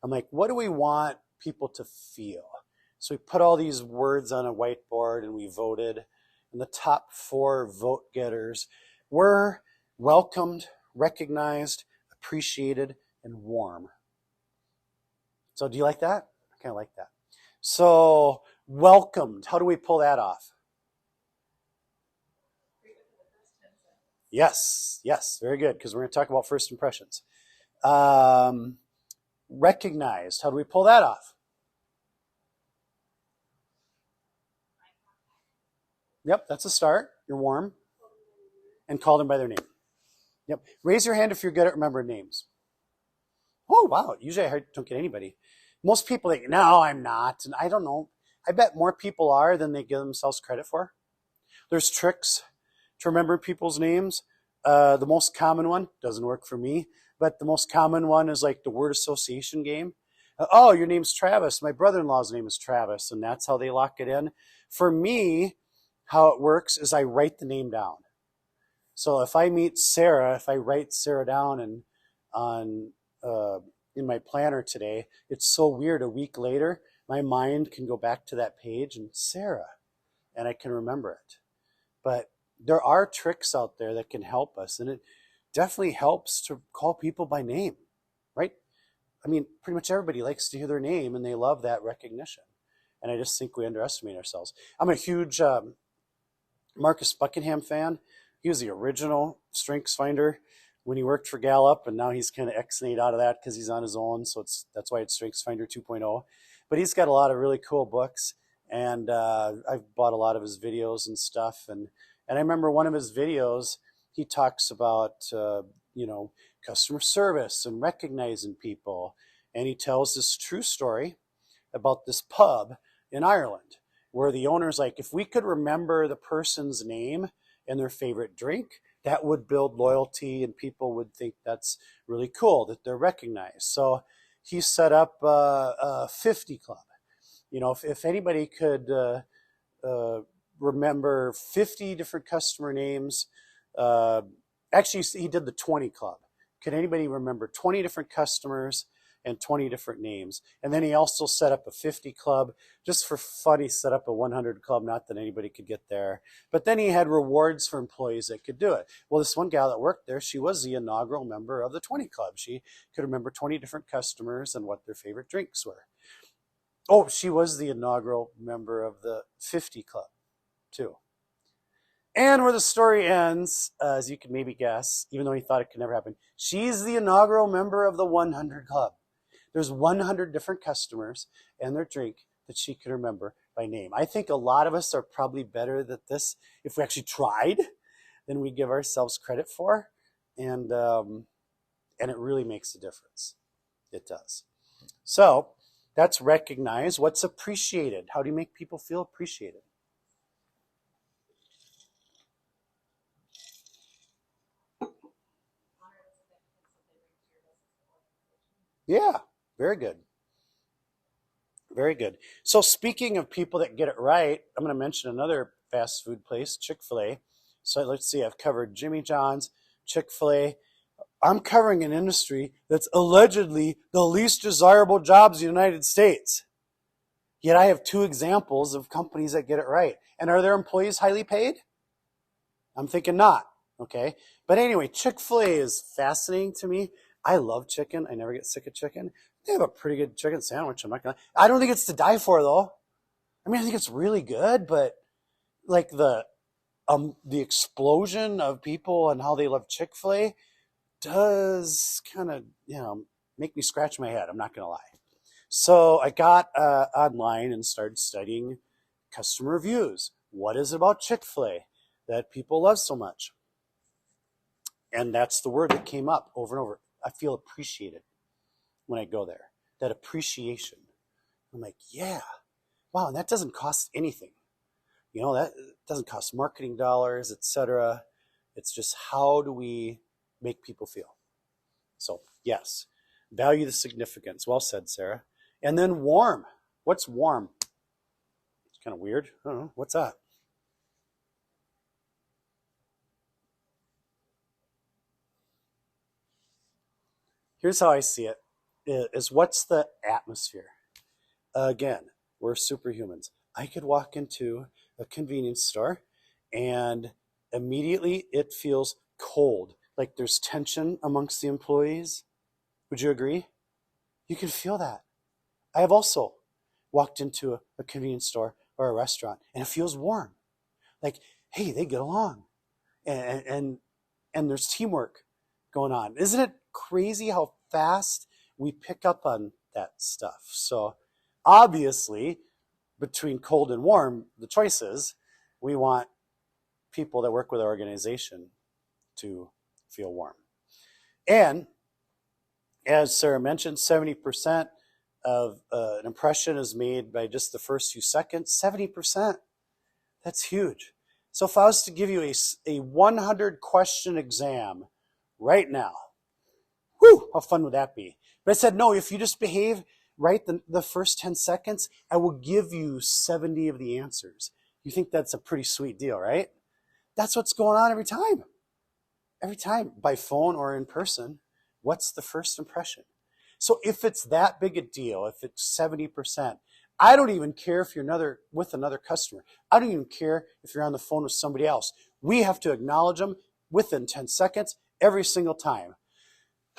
I'm like, what do we want people to feel? So we put all these words on a whiteboard and we voted. And the top 4 vote getters were welcomed, recognized, appreciated, and warm. So do you like that? I kind of like that. So welcomed, how do we pull that off? Yes, very good, because we're going to talk about first impressions. Recognized, how do we pull that off? Yep, that's a start. You're warm. And call them by their name. Yep. Raise your hand if you're good at remembering names. Oh, wow. Usually I don't get anybody. Most people think, no, I'm not. And I don't know. I bet more people are than they give themselves credit for. There's tricks to remember people's names. The most common one, doesn't work for me, but the most common one is like the word association game. Oh, your name's Travis. My brother-in-law's name is Travis, and that's how they lock it in. For me, how it works is I write the name down. So if I meet Sarah, if I write Sarah down in my planner today, it's so weird. A week later, my mind can go back to that page and Sarah, and I can remember it. But there are tricks out there that can help us, and it definitely helps to call people by name, right? I mean, pretty much everybody likes to hear their name, and they love that recognition. And I just think we underestimate ourselves. I'm a huge Marcus Buckingham fan. He was the original Strengths Finder when he worked for Gallup, and now he's kind of exited out of that because he's on his own. So that's why it's Strengths Finder 2.0. But he's got a lot of really cool books, and I've bought a lot of his videos and stuff. And I remember one of his videos, he talks about customer service and recognizing people, and he tells this true story about this pub in Ireland where the owner's like, if we could remember the person's name and their favorite drink, that would build loyalty and people would think that's really cool that they're recognized. So he set up a 50 club. If anybody could remember 50 different customer names Actually, he did the 20 club. Can anybody remember 20 different customers and 20 different names? And then he also set up a 50 club. Just for fun, he set up a 100 club, not that anybody could get there. But then he had rewards for employees that could do it. Well, this one gal that worked there, she was the inaugural member of the 20 club. She could remember 20 different customers and what their favorite drinks were. Oh, she was the inaugural member of the 50 club, too. And where the story ends, as you can maybe guess, even though he thought it could never happen, she's the inaugural member of the 100 club. There's 100 different customers and their drink that she can remember by name. I think a lot of us are probably better at this if we actually tried than we give ourselves credit for. And it really makes a difference. It does. So that's recognize what's appreciated. How do you make people feel appreciated? Yeah, very good. Very good. So speaking of people that get it right, I'm going to mention another fast food place, Chick-fil-A. So let's see, I've covered Jimmy John's, Chick-fil-A. I'm covering an industry that's allegedly the least desirable jobs in the United States. Yet I have 2 examples of companies that get it right. And are their employees highly paid? I'm thinking not. Okay. But anyway, Chick-fil-A is fascinating to me. I love chicken. I never get sick of chicken. They have a pretty good chicken sandwich. I don't think it's to die for, though. I mean, I think it's really good, but like the explosion of people and how they love Chick-fil-A does kind of, make me scratch my head. I'm not going to lie. So I got online and started studying customer reviews. What is it about Chick-fil-A that people love so much? And that's the word that came up over and over. I feel appreciated when I go there. That appreciation. I'm like, yeah, wow, and that doesn't cost anything. That doesn't cost marketing dollars, etc. It's just how do we make people feel? So, yes, value the significance. Well said, Sarah. And then warm. What's warm? It's kind of weird. I don't know. What's that? Here's how I see it, is what's the atmosphere? Again, we're superhumans. I could walk into a convenience store and immediately it feels cold, like there's tension amongst the employees. Would you agree? You can feel that. I have also walked into a convenience store or a restaurant and it feels warm. Like, hey, they get along. And there's teamwork going on. Isn't it crazy how fast we pick up on that stuff? So obviously, between cold and warm, the choice is we want people that work with our organization to feel warm. And as Sarah mentioned, 70% of an impression is made by just the first few seconds. 70%. That's huge. So if I was to give you a 100 question exam right now, whew, how fun would that be? But I said, no, if you just behave right the first 10 seconds, I will give you 70 of the answers. You think that's a pretty sweet deal, right? That's what's going on every time. Every time, by phone or in person, what's the first impression? So if it's that big a deal, if it's 70%, I don't even care if you're with another customer. I don't even care if you're on the phone with somebody else. We have to acknowledge them within 10 seconds every single time.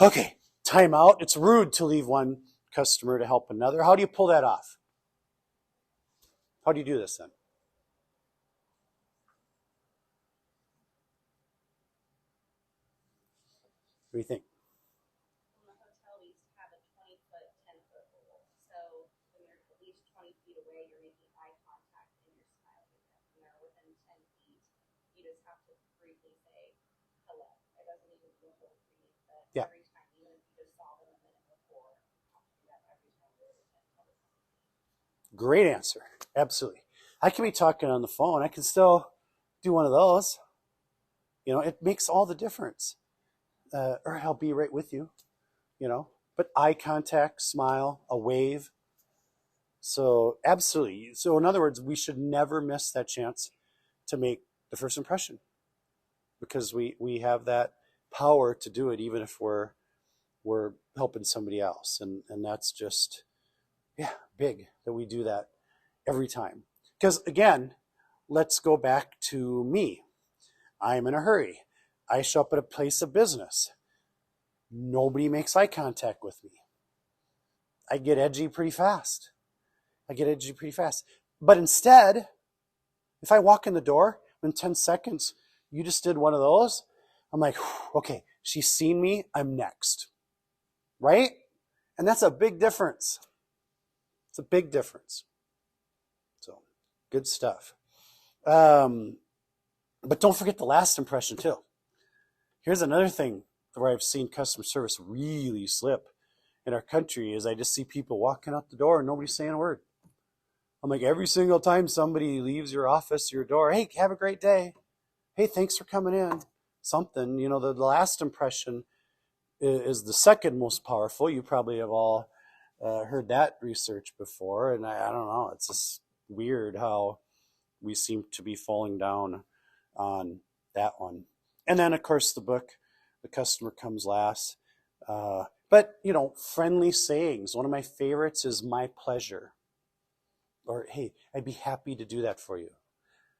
Okay, time out. It's rude to leave one customer to help another. How do you pull that off? How do you do this then? What do you think? In the hotel, we used to have a 20-foot, 10-foot rule. So when you're at least 20 feet away, you're making eye contact and you're smiling at them. When they're within 10 feet, you just have to briefly say hello. It doesn't even feel so creepy, but Yeah. every time, even if you just saw them a minute before, you have to do that every time they're within 20 feet. Great answer. Absolutely. I can be talking on the phone. I can still do one of those. It makes all the difference. Or I'll be right with you, but eye contact, smile, a wave. So absolutely. So in other words, we should never miss that chance to make the first impression. because we have that power to do it, even if we're helping somebody else. And that's just, yeah, big that we do that every time. Because again, let's go back to me. I'm in a hurry. I show up at a place of business. Nobody makes eye contact with me. I get edgy pretty fast. But instead, if I walk in the door in 10 seconds, you just did one of those, I'm like, okay, she's seen me, I'm next. Right? And that's a big difference. It's a big difference. So, good stuff. But don't forget the last impression too. Here's another thing where I've seen customer service really slip in our country is I just see people walking out the door and nobody's saying a word. I'm like, every single time somebody leaves your office, your door, hey, have a great day. Hey, thanks for coming in. Something, the last impression is the second most powerful. You probably have all heard that research before. And I don't know, it's just weird how we seem to be falling down on that one. And then, of course, the book, The Customer Comes Last. But, friendly sayings. One of my favorites is my pleasure. Or, hey, I'd be happy to do that for you.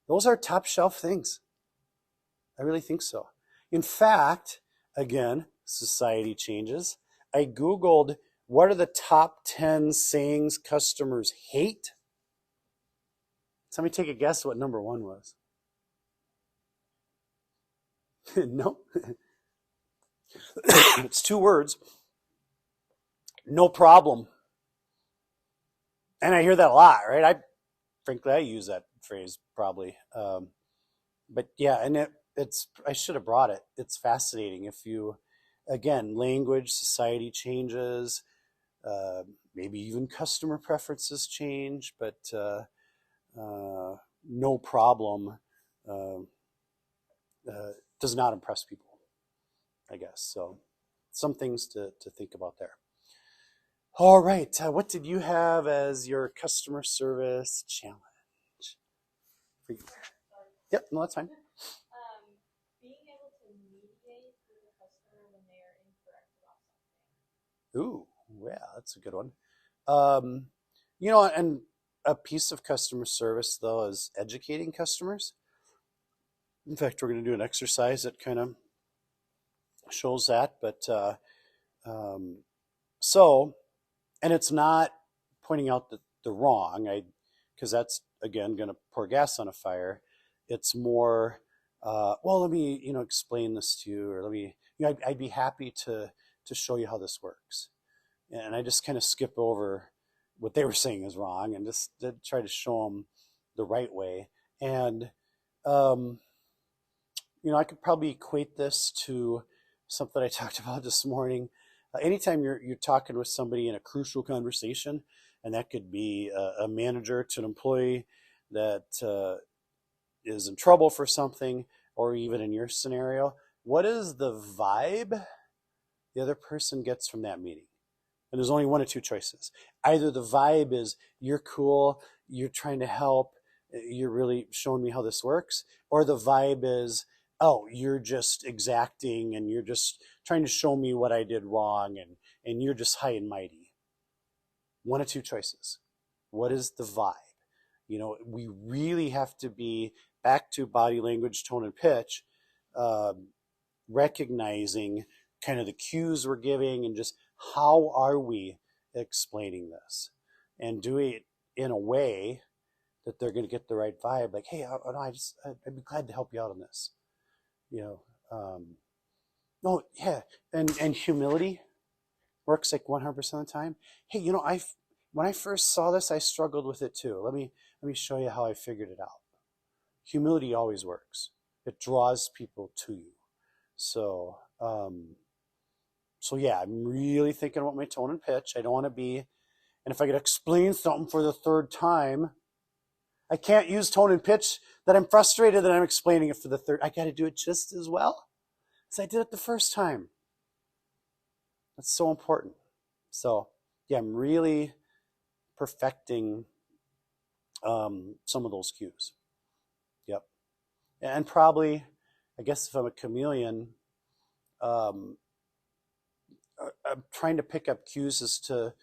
Those are top shelf things. I really think so. In fact, again, society changes. I Googled what are the top 10 sayings customers hate. Somebody take a guess what number one was. No. It's 2 words. No problem. And I hear that a lot, right? Frankly, I use that phrase probably. But yeah, and I should have brought it. It's fascinating. If you, again, language, society changes, maybe even customer preferences change, but no problem does not impress people, I guess. So some things to think about there. All right. What did you have as your customer service challenge? For you? Yep, no, that's fine. Being able to mediate with a customer when they are incorrect about something. Ooh, yeah, that's a good one. And a piece of customer service, though, is educating customers. In fact, we're going to do an exercise that kind of shows that. But and it's not pointing out the wrong, because that's, again, going to pour gas on a fire. It's more, let me, explain this to you, or let me, I'd be happy to show you how this works. And I just kind of skip over what they were saying is wrong and just try to show them the right way. And, I could probably equate this to something I talked about this morning. Anytime you're talking with somebody in a crucial conversation, and that could be a manager to an employee that is in trouble for something, or even in your scenario, what is the vibe the other person gets from that meeting? And there's only one or two choices. Either the vibe is you're cool, you're trying to help, you're really showing me how this works, or the vibe is, oh, you're just exacting and you're just trying to show me what I did wrong, and you're just high and mighty. One or two choices. What is the vibe? We really have to be back to body language, tone, and pitch, recognizing kind of the cues we're giving and just how are we explaining this, and do it in a way that they're going to get the right vibe. Like, hey, I'd be glad to help you out on this. No, yeah, and humility works like 100% of the time. Hey, when I first saw this, I struggled with it too. Let me show you how I figured it out. Humility always works. It draws people to you. So yeah, I'm really thinking about my tone and pitch. I don't want to be, and if I could explain something for the third time, I can't use tone and pitch that I'm frustrated that I'm explaining it for the third. I got to do it just as well as I did it the first time. That's so important. So yeah, I'm really perfecting some of those cues. Yep. And probably I guess if I'm a chameleon, I'm trying to pick up cues as to,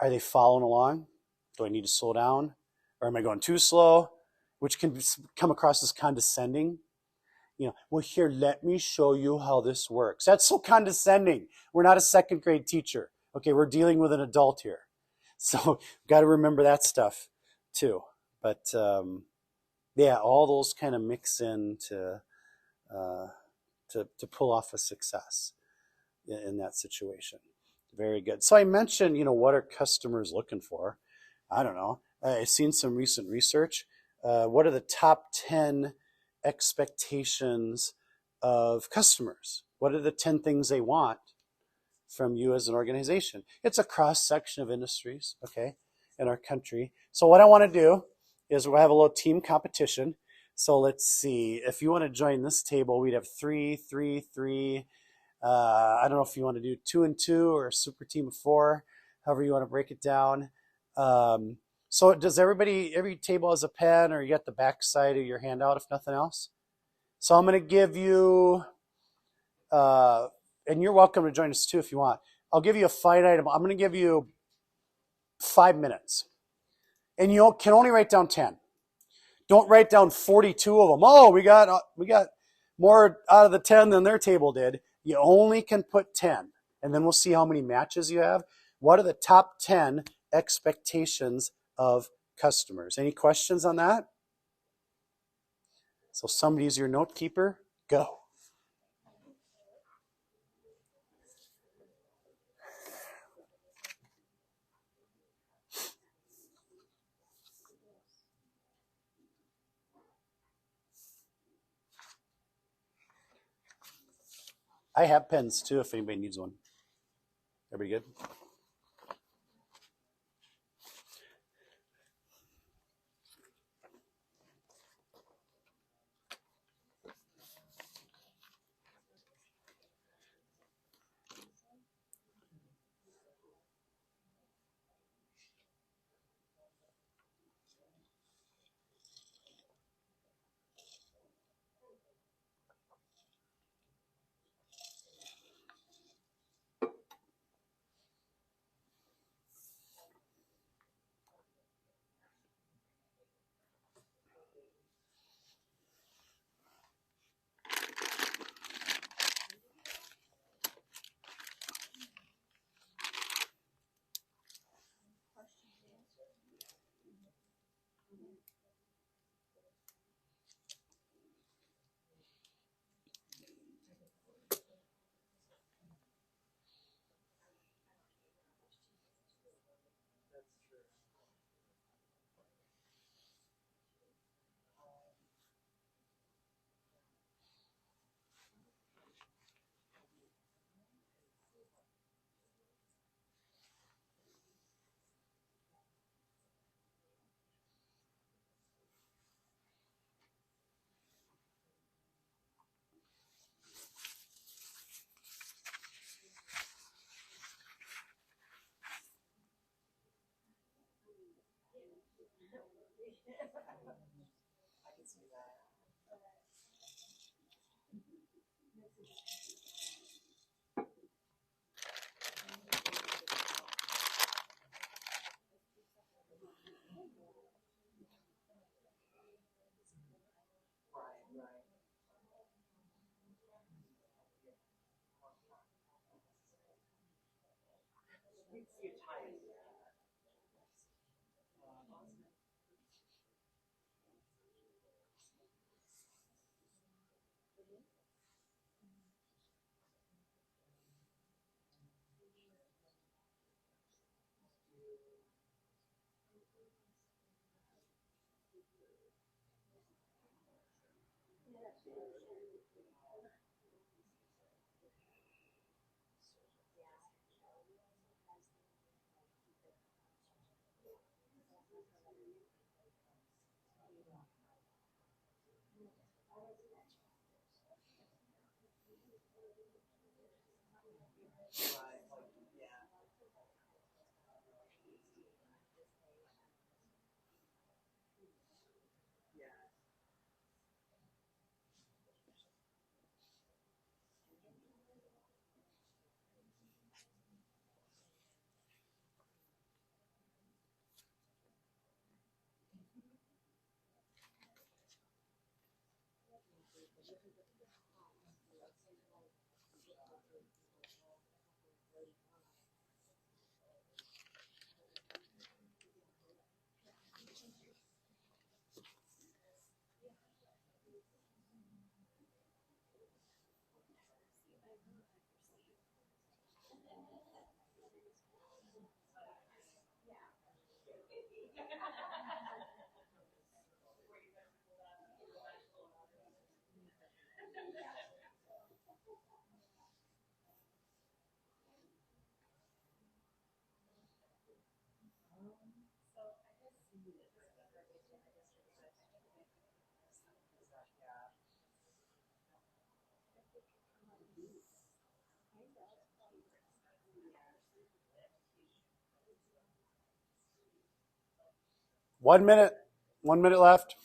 are they following along? Do I need to slow down? Or am I going too slow? Which can come across as condescending. Well, here, let me show you how this works. That's so condescending. We're not a second grade teacher. Okay, we're dealing with an adult here. So got to remember that stuff too. But yeah, all those kind of mix in to pull off a success in that situation. Very good. So I mentioned, what are customers looking for? I don't know. I've seen some recent research. What are the top 10 expectations of customers? What are the 10 things they want from you as an organization? It's a cross section of industries, okay, in our country. So what I want to do is we'll have a little team competition. So let's see. If you want to join this table, we'd have 3, 3, 3. I don't know if you want to do 2 and 2 or a super team of 4, however you want to break it down. So does every table has a pen, or you got the back side of your handout, if nothing else? So I'm going to give you, and you're welcome to join us too if you want. I'll give you a finite, I'm going to give you 5 minutes. And you can only write down 10. Don't write down 42 of them. Oh, we got more out of the 10 than their table did. You only can put 10. And then we'll see how many matches you have. What are the top 10 expectations of customers? Any questions on that? So somebody's your note keeper. Go. I have pens too if anybody needs one. Everybody good? 1 minute. 1 minute left.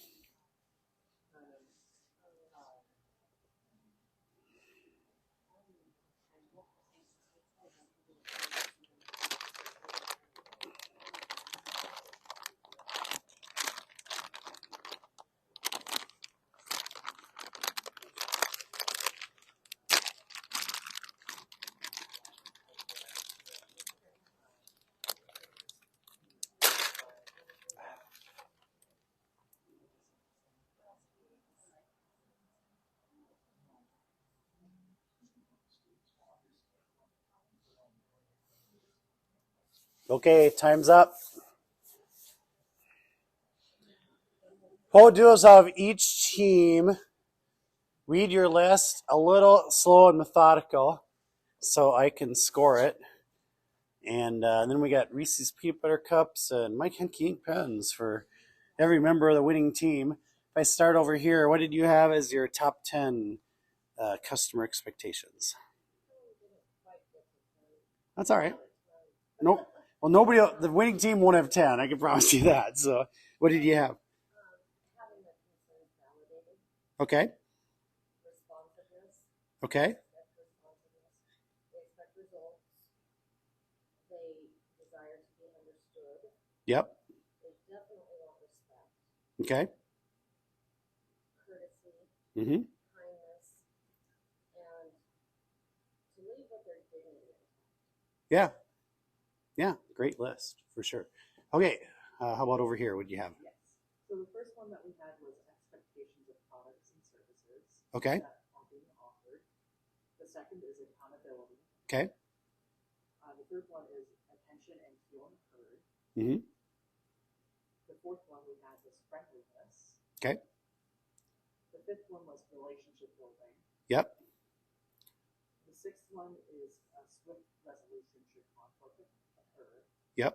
Okay, time's up. What we'll do is have each team read your list a little slow and methodical so I can score it. And then we got Reese's Peanut Butter Cups and Mike Henke ink pens for every member of the winning team. If I start over here, what did you have as your top 10 customer expectations? That's all right. Nope. Well, nobody, the winning team won't have 10. I can promise you that. So, what did you have? Having the concerns validated, Okay. responsiveness, Okay. expect responsiveness, they expect results, they desire to be understood, Yep. they definitely want respect, Okay. courtesy, Mm-hmm. kindness, and to leave with their dignity. Yeah. Yeah. Great list for sure. Okay. How about over here? What do you have? Yes. So the first one that we had was expectations of products and services Okay. that are being offered. The second is accountability. Okay. The third one is attention and feeling heard. Mm-hmm. The fourth one we had was friendliness. Okay. The fifth one was relationship building. Yep. The sixth one is a swift resolution should conflict occur. Yep.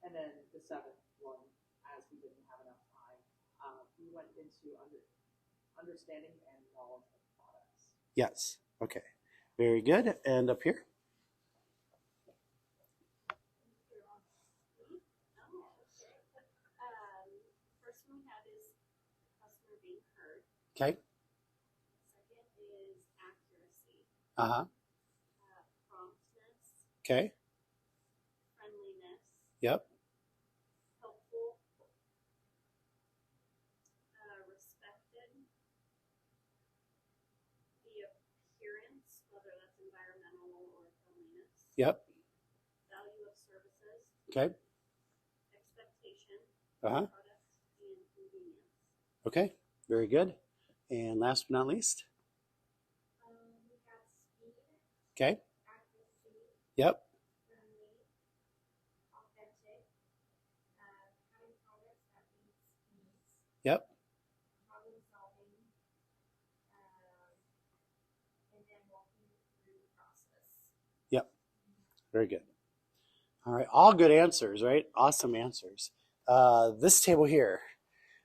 And then the seventh one, as we didn't have enough time, we went into understanding and knowledge of products. Yes. Okay. Very good. And up here? First one we have is customer being heard. Okay. Second is accuracy, Uh-huh. promptness, Okay. friendliness, Yep. helpful, respected, the appearance, whether that's environmental or cleanliness, Yep. value of services, Okay. expectation, Uh-huh. product, and convenience. Okay. Very good. And last but not least? We have speed, Okay. accuracy, Yep. friendly, authentic, having products that meets needs, Yep. problem solving, and then walking through the process. Yep. Very good. All right. All good answers, right? Awesome answers. This table here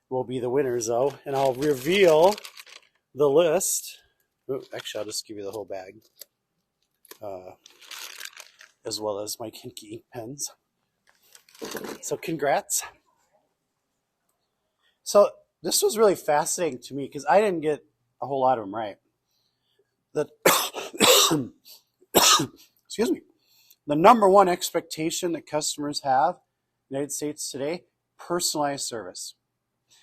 will be the winners, though, and I'll reveal the list. Ooh, actually, I'll just give you the whole bag, as well as my Henke ink pens. So, congrats. So, this was really fascinating to me because I didn't get a whole lot of them right. Excuse me. The number one expectation that customers have in the United States today, personalized service,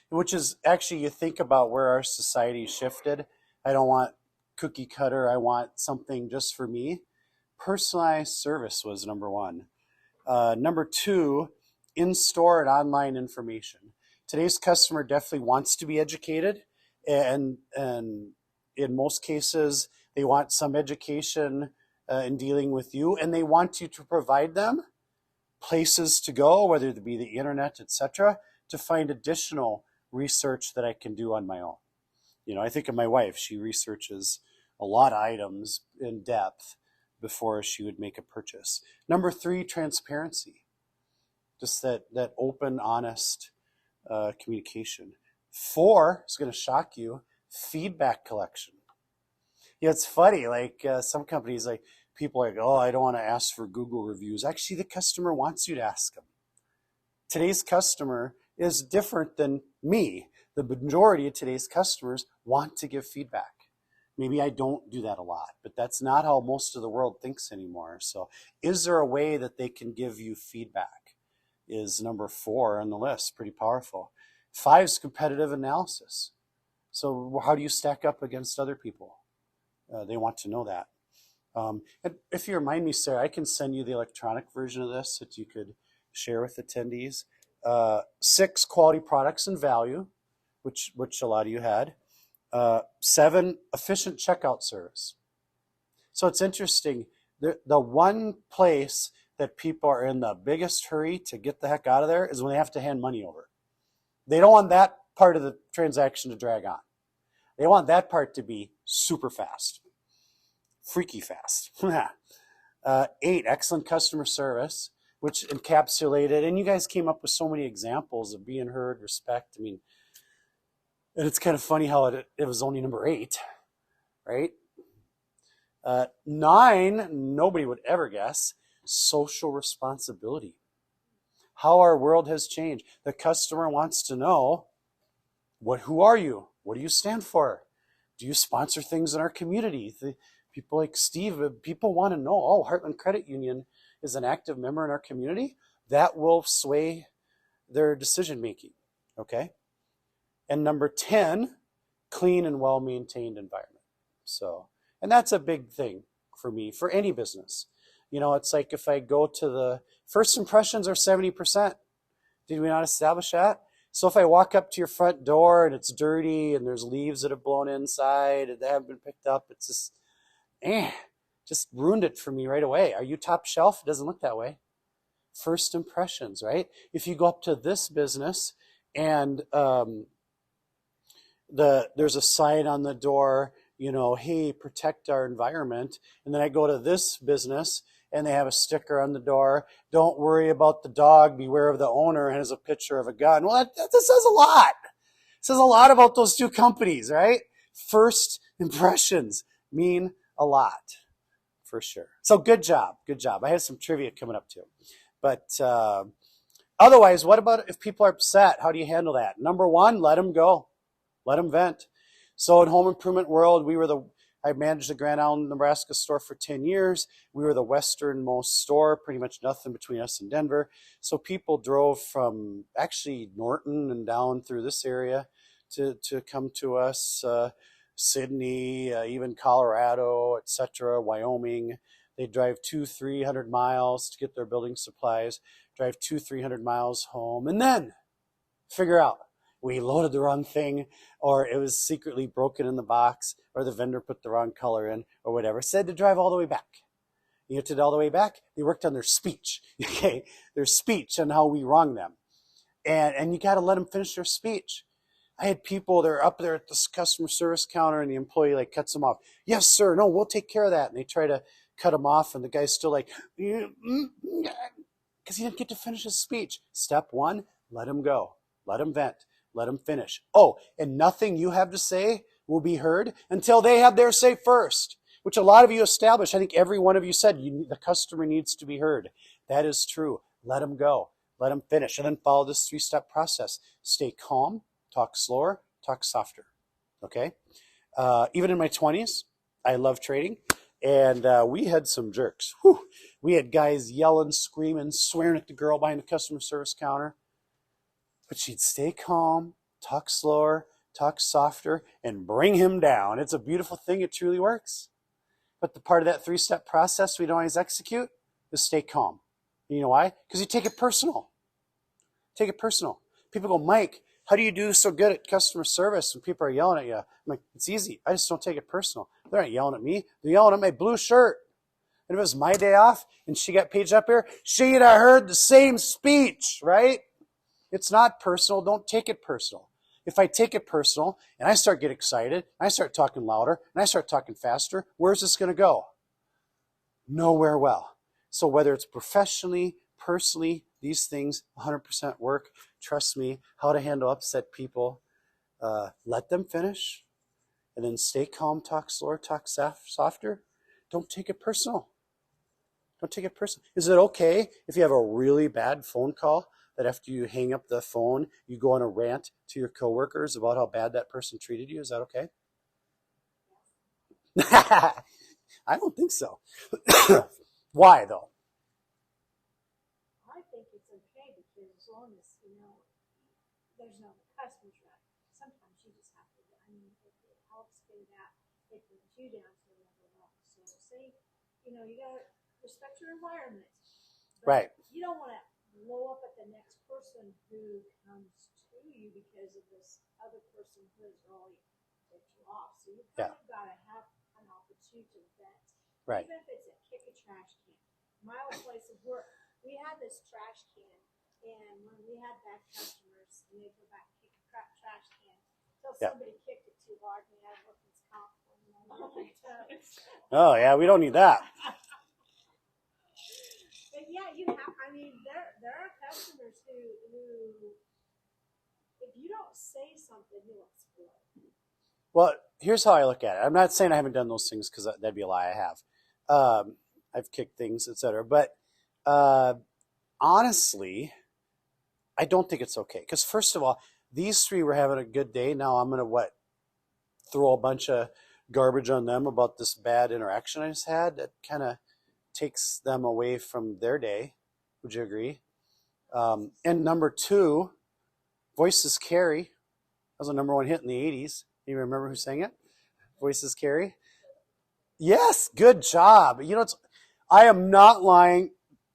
which is actually, you think about where our society shifted. I don't want cookie cutter. I want something just for me. Personalized service was number one. Number two, in-store and online information. Today's customer definitely wants to be educated, and in most cases, they want some education in dealing with you, and they want you to provide them places to go, whether it be the internet, etc., to find additional research that I can do on my own. You know, I think of my wife. She researches a lot of items in depth before she would make a purchase. Number three, transparency. Just that open, honest communication. Four, it's going to shock you, feedback collection. Yeah, it's funny. Like some companies, like People are like, oh, I don't want to ask for Google reviews. Actually, the customer wants you to ask them. Today's customer is different than me. The majority of today's customers want to give feedback. Maybe I don't do that a lot, but that's not how most of the world thinks anymore. So is there a way that they can give you feedback? Is number 4 on the list. Pretty powerful. 5 is competitive analysis. So how do you stack up against other people? They want to know that. And if you remind me, Sarah, I can send you the electronic version of this that you could share with attendees. 6, quality products and value, which a lot of you had. 7, efficient checkout service. So it's interesting. The one place that people are in the biggest hurry to get the heck out of there is when they have to hand money over. They don't want that part of the transaction to drag on. They want that part to be super fast, freaky fast. 8, excellent customer service, which encapsulated, and you guys came up with so many examples of being heard, respect. I mean, and it's kind of funny how it was only number 8, right? 9, nobody would ever guess, social responsibility. How our world has changed. The customer wants to know, who are you? What do you stand for? Do you sponsor things in our community? People like Steve, people want to know, oh, Heartland Credit Union is an active member in our community. That will sway their decision making, okay? And number 10, clean and well-maintained environment. So, and that's a big thing for me, for any business. You know, it's like if I go to the first impressions are 70%. Did we not establish that? So if I walk up to your front door and it's dirty and there's leaves that have blown inside and they haven't been picked up, it's just ruined it for me right away. Are you top shelf? It doesn't look that way. First impressions, right? If you go up to this business and there's a sign on the door, you know, hey, protect our environment. And then I go to this business and they have a sticker on the door, don't worry about the dog, beware of the owner, and has a picture of a gun. Well, that says a lot. It says a lot about those two companies, right? First impressions mean a lot, for sure. So good job, good job. I have some trivia coming up too. But otherwise, what about if people are upset? How do you handle that? Number 1, let them go. Let them vent. So in home improvement world, I managed the Grand Island, Nebraska store for 10 years. We were the westernmost store, pretty much nothing between us and Denver. So people drove from actually Norton and down through this area to come to us, Sydney, even Colorado, etc., Wyoming. They drive 200-300 miles to get their building supplies, drive 200-300 miles home, and then figure out we loaded the wrong thing, or it was secretly broken in the box, or the vendor put the wrong color in, or whatever. Said to drive all the way back. You get to all the way back, they worked on their speech, okay? Their speech and how we wrong them. And you got to let them finish their speech. I had people, they're up there at this customer service counter, and the employee like cuts them off. Yes, sir, no, we'll take care of that. And they try to cut them off, and the guy's still like, because he didn't get to finish his speech. Step 1, let him go. Let him vent. Let them finish. Oh, and nothing you have to say will be heard until they have their say first, which a lot of you established. I think every one of you said the customer needs to be heard. That is true. Let them go. Let them finish. And then follow this 3-step process. Stay calm, talk slower, talk softer. Okay? Even in my 20s, I love trading. And we had some jerks. Whew. We had guys yelling, screaming, swearing at the girl behind the customer service counter. But she'd stay calm, talk slower, talk softer, and bring him down. It's a beautiful thing. It truly works. But the part of that 3-step process we don't always execute is stay calm. And you know why? Because you take it personal. Take it personal. People go, Mike, how do you do so good at customer service when people are yelling at you? I'm like, it's easy. I just don't take it personal. They're not yelling at me. They're yelling at my blue shirt. And if it was my day off and she got paged up here, she'd have heard the same speech, right? It's not personal. Don't take it personal. If I take it personal and I start getting excited, and I start talking louder, and I start talking faster, where's this going to go? Nowhere well. So whether it's professionally, personally, these things 100% work. Trust me, how to handle upset people. Let them finish, and then stay calm, talk slower, talk softer. Don't take it personal. Don't take it personal. Is it okay if you have a really bad phone call that after you hang up the phone, you go on a rant to your coworkers about how bad that person treated you? Is that okay? I don't think so. Why though? I think it's okay because as long as, there's no customers right. Sometimes you just have to, it helps do that. It brings you down to another level. So say, you gotta respect your environment. Right. You don't want to blow up at the next person who comes to you because of this other person who has really tipped you off. So you kind of got to have an opportunity to vent. Right. Even if it's a kick a trash can. My old place of work, we had this trash can, and when we had bad customers, and they'd go back and kick a trash can until somebody kicked it too hard, and we had workers' comp. Oh yeah, we don't need that. But yeah, there are customers who, if you don't say something, you'll explode. Well, here's how I look at it. I'm not saying I haven't done those things because that'd be a lie. I have. I've kicked things, etc. But honestly, I don't think it's okay. Because first of all, these three were having a good day. Now I'm gonna throw a bunch of garbage on them about this bad interaction I just had. That kind of takes them away from their day. Would you agree? And number two, Voices Carry. That was a number one hit in the 80s. You remember who sang it? Voices Carry? Yes, good job. I am not lying.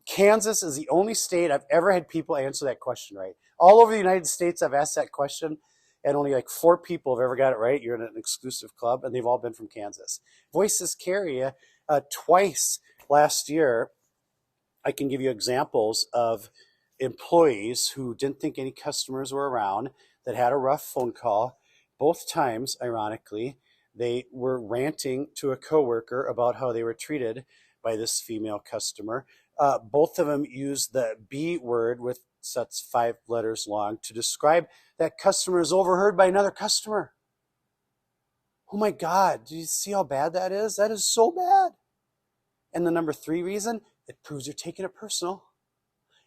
Kansas is the only state I've ever had people answer that question right. All over the United States, I've asked that question, and only like 4 people have ever got it right. You're in an exclusive club, and they've all been from Kansas. Voices Carry twice last year. I can give you examples of employees who didn't think any customers were around that had a rough phone call. Both times, ironically, they were ranting to a coworker about how they were treated by this female customer. Both of them used the B word, with that's 5 letters long, to describe that customer is overheard by another customer. Oh my God, do you see how bad that is? That is so bad. And the number 3 reason, it proves you're taking it personal.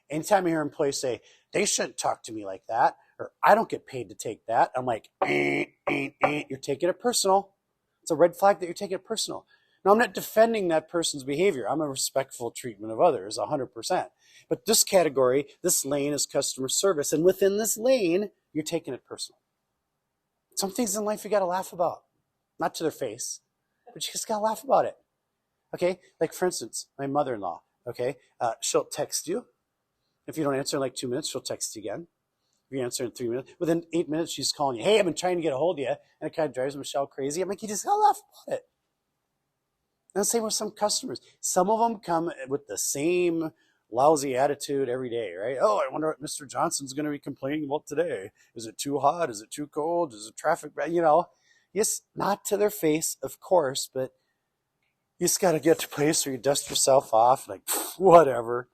Anytime I hear employees say, they shouldn't talk to me like that, or I don't get paid to take that, I'm like, you're taking it personal. It's a red flag that you're taking it personal. Now, I'm not defending that person's behavior. I'm a respectful treatment of others, 100%. But this category, this lane is customer service. And within this lane, you're taking it personal. Some things in life you got to laugh about. Not to their face, but you just got to laugh about it. Okay? Like, for instance, my mother-in-law, okay? She'll text you. If you don't answer in like 2 minutes, she'll text you again. If you answer in 3 minutes, within 8 minutes, she's calling you. Hey, I've been trying to get a hold of you. And it kind of drives Michelle crazy. I'm like, you just got to laugh about it. And the same with some customers. Some of them come with the same lousy attitude every day, right? Oh, I wonder what Mr. Johnson's going to be complaining about today. Is it too hot? Is it too cold? Is it traffic bad? Yes, not to their face, of course, but you just got to get to a place where you dust yourself off, like, whatever,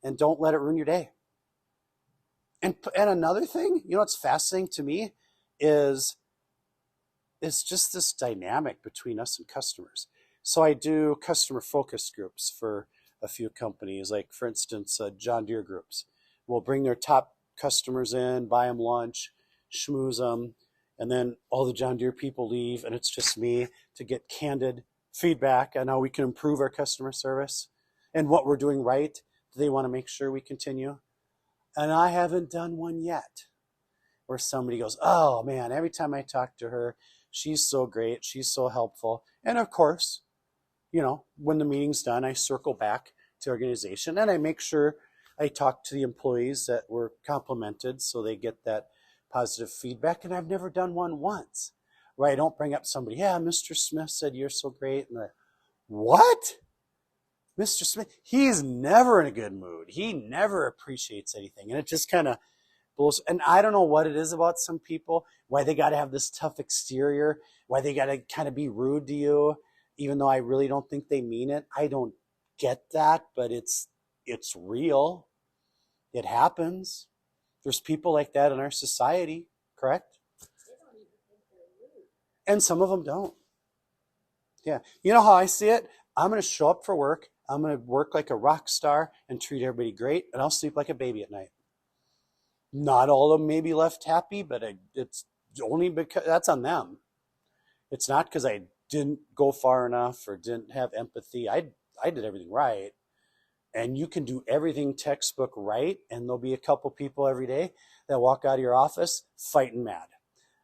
and don't let it ruin your day. And another thing, what's fascinating to me is it's just this dynamic between us and customers. So I do customer focus groups for a few companies, like, for instance, John Deere groups. We'll bring their top customers in, buy them lunch, schmooze them, and then all the John Deere people leave, and it's just me to get candid feedback on how we can improve our customer service and what we're doing right. They want to make sure we continue. And I haven't done one yet where somebody goes, oh man, every time I talk to her, she's so great, she's so helpful. And of course, when the meeting's done, I circle back to the organization and I make sure I talk to the employees that were complimented so they get that positive feedback. And I've never done one once where I don't bring up somebody, yeah, Mr. Smith said you're so great. And they're, what? Mr. Smith, he's never in a good mood. He never appreciates anything. And it just kind of blows. And I don't know what it is about some people, why they got to have this tough exterior, why they got to kind of be rude to you, even though I really don't think they mean it. I don't get that, but it's real. It happens. There's people like that in our society, correct? They don't even think they're rude. And some of them don't. Yeah. You know how I see it? I'm going to show up for work. I'm going to work like a rock star and treat everybody great, and I'll sleep like a baby at night. Not all of them may be left happy, but it's only because that's on them. It's not because I didn't go far enough or didn't have empathy. I did everything right. And you can do everything textbook right, and there'll be a couple people every day that walk out of your office fighting mad.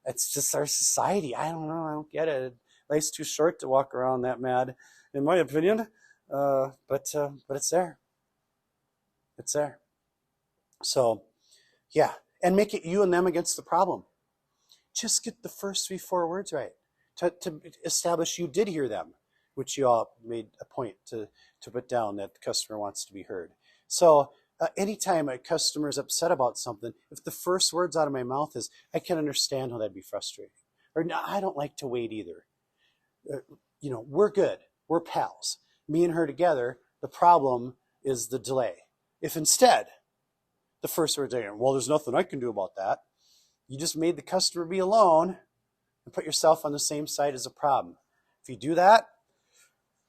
It's just our society. I don't know. I don't get it. Life's too short to walk around that mad, in my opinion. But it's there. It's there. So, yeah. And make it you and them against the problem. Just get the first 3-4 words right to establish you did hear them, which you all made a point to put down, that the customer wants to be heard. So anytime a customer is upset about something, if the first words out of my mouth is, I can understand how that'd be frustrating. Or, no, I don't like to wait either. We're good. We're pals. Me and her together, the problem is the delay. If instead, the first words are, well, there's nothing I can do about that. You just made the customer be alone and put yourself on the same side as a problem. If you do that,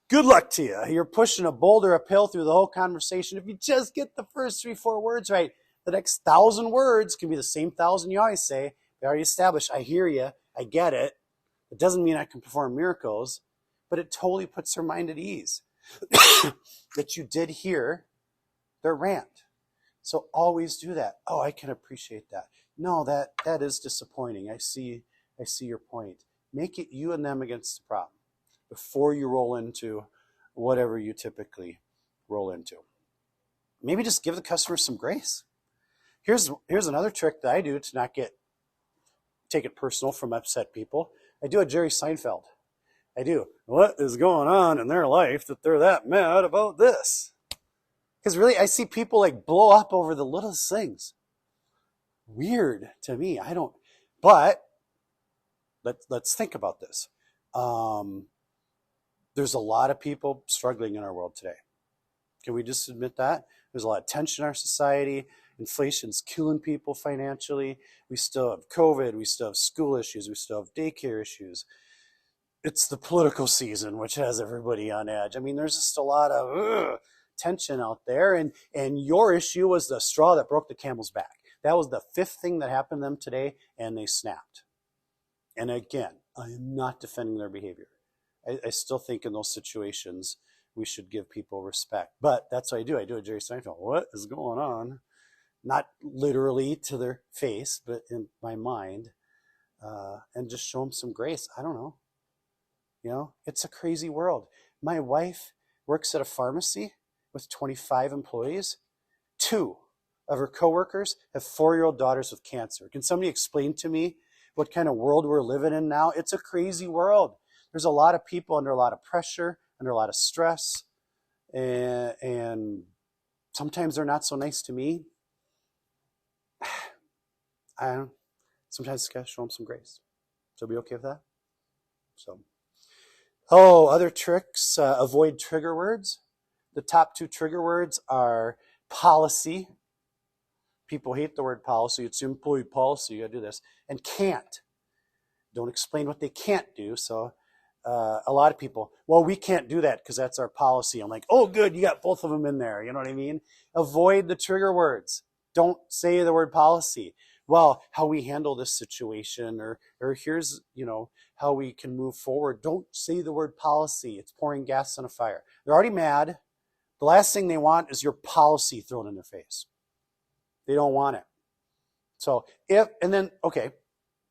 good luck to you. You're pushing a boulder uphill through the whole conversation. If you just get the first 3-4 words right, the next 1,000 words can be the same 1,000 you always say. They already established, I hear you, I get it. It doesn't mean I can perform miracles, but it totally puts her mind at ease that you did hear their rant. So always do that. Oh, I can appreciate that. No, that is disappointing. I see your point. Make it you and them against the problem before you roll into whatever you typically roll into. Maybe just give the customer some grace. Here's another trick that I do to not take it personal from upset people. I do a Jerry Seinfeld. I do. What is going on in their life that they're that mad about this? Because really, I see people like blow up over the littlest things. Weird to me. I don't. But let's think about this. There's a lot of people struggling in our world today. Can we just admit that? There's a lot of tension in our society. Inflation's killing people financially. We still have COVID. We still have school issues. We still have daycare issues. It's the political season, which has everybody on edge. I mean, there's just a lot of tension out there. And your issue was the straw that broke the camel's back. That was the 5th thing that happened to them today, and they snapped. And again, I am not defending their behavior. I still think in those situations we should give people respect. But that's what I do. I do a Jerry Seinfeld. What is going on? Not literally to their face, but in my mind. And just show them some grace. I don't know. It's a crazy world. My wife works at a pharmacy with 25 employees. 2 of her coworkers have 4-year-old daughters with cancer. Can somebody explain to me what kind of world we're living in now? It's a crazy world. There's a lot of people under a lot of pressure, under a lot of stress, and sometimes they're not so nice to me. I don't know. Sometimes you gotta show them some grace. So be okay with that? Other tricks, avoid trigger words. The top 2 trigger words are policy. People hate the word policy. It's employee policy. You gotta do this. And can't. Don't explain what they can't do. So a lot of people, well, we can't do that because that's our policy. I'm like, oh, good, you got both of them in there. You know what I mean? Avoid the trigger words. Don't say the word policy. Well, how we handle this situation, or here's, how we can move forward. Don't say the word policy. It's pouring gas on a fire. They're already mad. The last thing they want is your policy thrown in their face. They don't want it. So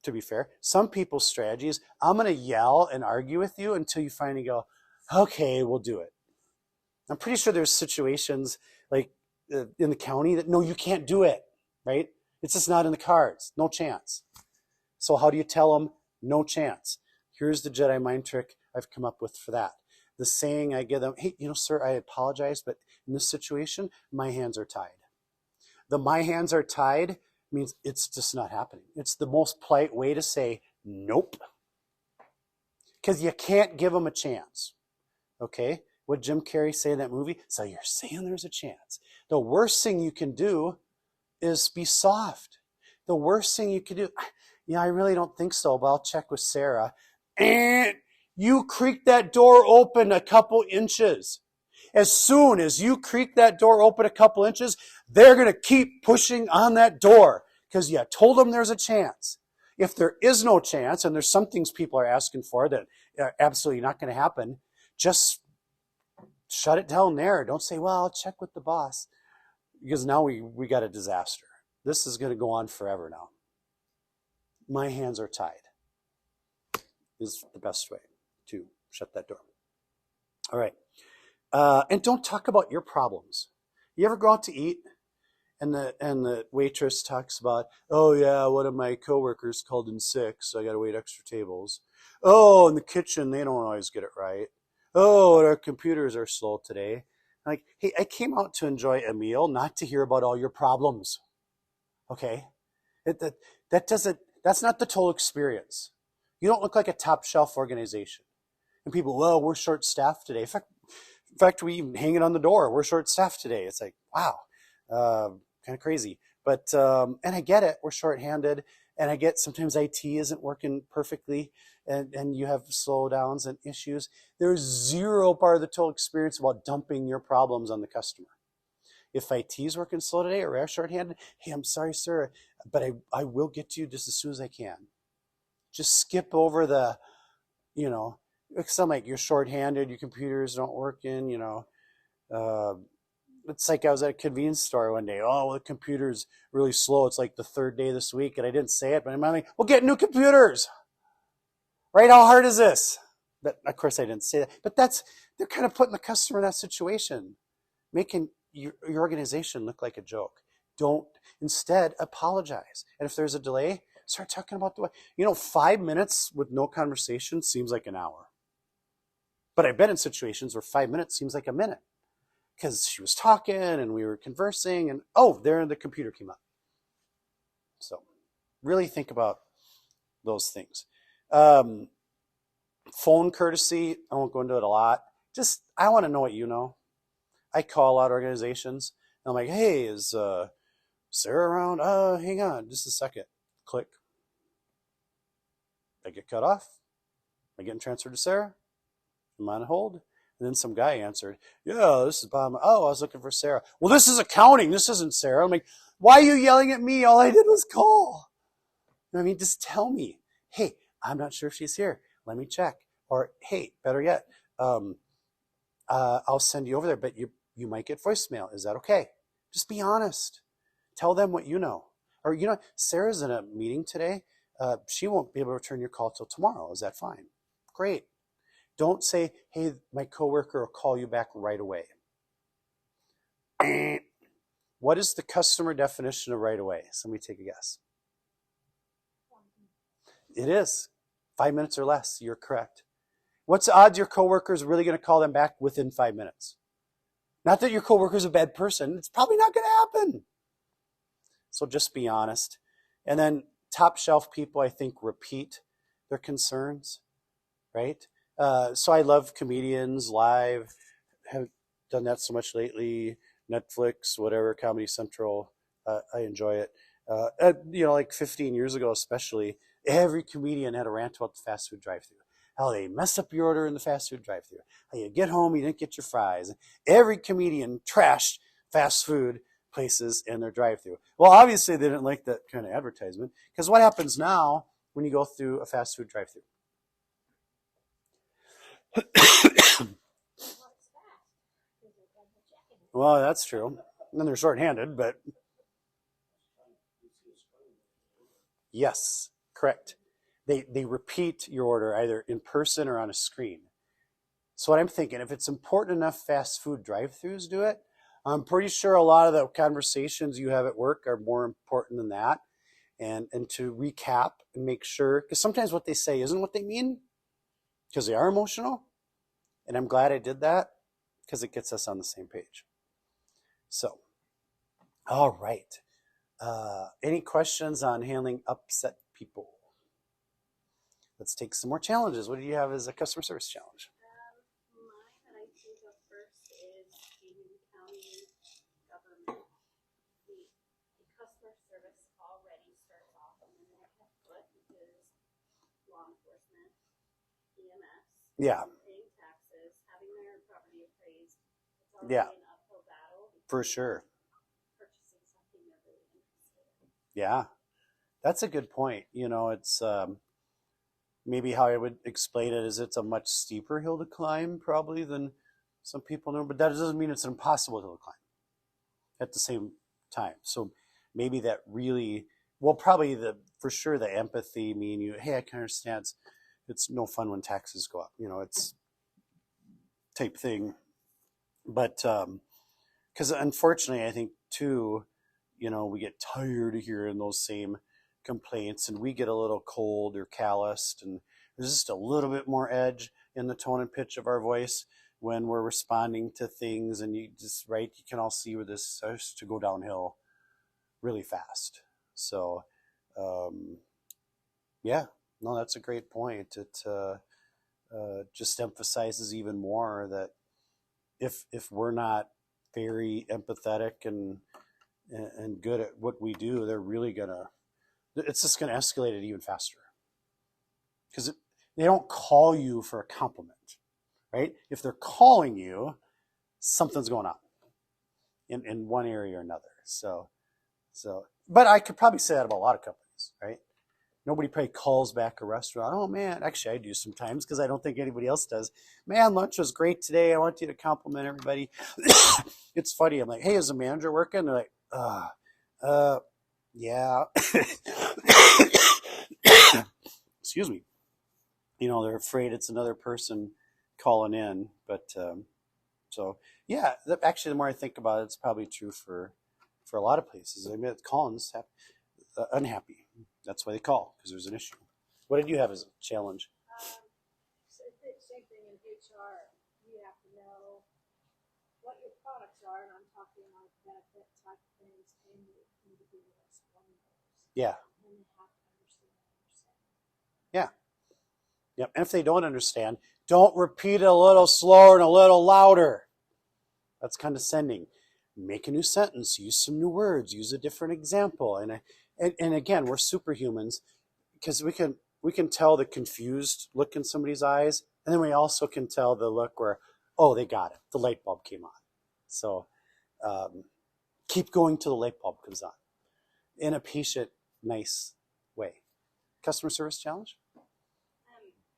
to be fair, some people's strategy is, I'm going to yell and argue with you until you finally go, okay, we'll do it. I'm pretty sure there's situations like in the county that, no, you can't do it, right? It's just not in the cards. No chance. So how do you tell them, no chance? Here's the Jedi mind trick I've come up with for that. The saying I give them, hey, sir, I apologize, but in this situation, my hands are tied. The my hands are tied means it's just not happening. It's the most polite way to say nope. Because you can't give them a chance. Okay? What Jim Carrey say in that movie? So you're saying there's a chance. The worst thing you can do is be soft. The worst thing you can do, I really don't think so, but I'll check with Sarah. And you creak that door open a couple inches. As soon as you creak that door open a couple inches, they're going to keep pushing on that door because you told them there's a chance. If there is no chance, and there's some things people are asking for that are absolutely not going to happen, just shut it down there. Don't say, well, I'll check with the boss, because now we got a disaster. This is going to go on forever now. My hands are tied is the best way to shut that door. All right. And don't talk about your problems. You ever go out to eat and the waitress talks about, oh yeah, one of my coworkers called in sick, so I got to wait extra tables. Oh, in the kitchen, they don't always get it right. Oh, our computers are slow today. Like, hey, I came out to enjoy a meal, not to hear about all your problems. Okay? That's not the total experience. You don't look like a top shelf organization. And people, well, we're short staffed today. In fact, we even hang it on the door. We're short staffed today. It's like, wow, kind of crazy. But, and I get it. We're short-handed. And I get sometimes IT isn't working perfectly and you have slowdowns and issues. There's zero part of the total experience about dumping your problems on the customer. If IT is working slow today or we're short-handed, hey, I'm sorry, sir, but I will get to you just as soon as I can. Just skip over the, because I'm like, you're short-handed, your computers don't working, it's like I was at a convenience store one day. Oh, well, the computer's really slow. It's like the third day this week, and I didn't say it, but I'm like, well, get new computers. Right? How hard is this? But of course, I didn't say that. But they're kind of putting the customer in that situation, making your organization look like a joke. Don't, instead, apologize. And if there's a delay, start talking about 5 minutes with no conversation seems like an hour. But I've been in situations where 5 minutes seems like a minute because she was talking and we were conversing and, oh, there the computer came up. So really think about those things. Phone courtesy, I won't go into it a lot. Just, I want to know what you know. I call out organizations. And I'm like, hey, is Sarah around? Hang on just a second. Click. I get cut off. I get transferred to Sarah. I'm on hold. And then some guy answered, yeah, this is Bob. Oh, I was looking for Sarah. Well, this is accounting. This isn't Sarah. I'm like, why are you yelling at me? All I did was call. I mean, just tell me, hey, I'm not sure if she's here. Let me check. Or, hey, better yet, I'll send you over there, but you might get voicemail. Is that okay? Just be honest. Tell them what you know. Or, Sarah's in a meeting today. She won't be able to return your call till tomorrow. Is that fine? Great. Don't say, hey, my coworker will call you back right away. What is the customer definition of right away? Somebody take a guess. It is 5 minutes or less. You're correct. What's the odds your coworker is really going to call them back within 5 minutes? Not that your coworker is a bad person. It's probably not going to happen. So just be honest. And then top shelf people, I think, repeat their concerns, right? So I love comedians live. Have done that so much lately. Netflix, whatever, Comedy Central. I enjoy it. Like 15 years ago, especially, every comedian had a rant about the fast food drive-thru. How they mess up your order in the fast food drive-thru. How you get home, you didn't get your fries. Every comedian trashed fast food places in their drive-thru. Well, obviously they didn't like that kind of advertisement, because what happens now when you go through a fast food drive-thru? Well, that's true. And then they're short-handed, but yes, correct. They repeat your order either in person or on a screen. So what I'm thinking, if it's important enough fast food drive-thrus do it, I'm pretty sure a lot of the conversations you have at work are more important than that. And to recap and make sure, because sometimes what they say isn't what they mean, because they are emotional. And I'm glad I did that, because it gets us on the same page. So, all right. Any questions on handling upset people? Let's take some more challenges. What do you have as a customer service challenge? Mine that I think of first is Union County government. The customer service already starts off on the negative foot because law enforcement, EMS, Yeah. paying taxes, having their property appraised. It's already Yeah. an uphill battle. For because sure. they're Purchasing something they're really interested in. Yeah, that's a good point. It's maybe how I would explain it is it's a much steeper hill to climb probably than some people know, but that doesn't mean it's an impossible hill to climb at the same time. So maybe that really, well, probably for sure the empathy, mean you, hey, I can understand it's no fun when taxes go up, it's type thing. But because unfortunately, I think too, we get tired of hearing those same complaints, and we get a little cold or calloused, and there's just a little bit more edge in the tone and pitch of our voice when we're responding to things, and you can all see where this starts to go downhill really fast. So, yeah, no, that's a great point. It just emphasizes even more that if we're not very empathetic and good at what we do, it's just gonna escalate it even faster because they don't call you for a compliment, right? If they're calling you, something's going on in one area or another. So, but I could probably say that about a lot of companies, right? Nobody probably calls back a restaurant. Oh man, actually I do sometimes because I don't think anybody else does. Man, lunch was great today. I want you to compliment everybody. It's funny. I'm like, hey, is the manager working? They're like, yeah. Excuse me. They're afraid it's another person calling in. But so yeah, actually, the more I think about it, it's probably true for a lot of places. I mean, Collins unhappy. That's why they call, because there's an issue. What did you have as a challenge? Same thing in HR. You have to know what your products are, and I'm talking like benefit type things, and you need to be able to explain those. Yeah. And they have to understand what you're saying. Yeah. Yep. And if they don't understand, don't repeat it a little slower and a little louder. That's condescending. Make a new sentence. Use some new words. Use a different example. And again, we're superhumans because we can tell the confused look in somebody's eyes, and then we also can tell the look where, oh, they got it. The light bulb came on. So keep going till the light bulb comes on in a patient, nice way. Customer service challenge?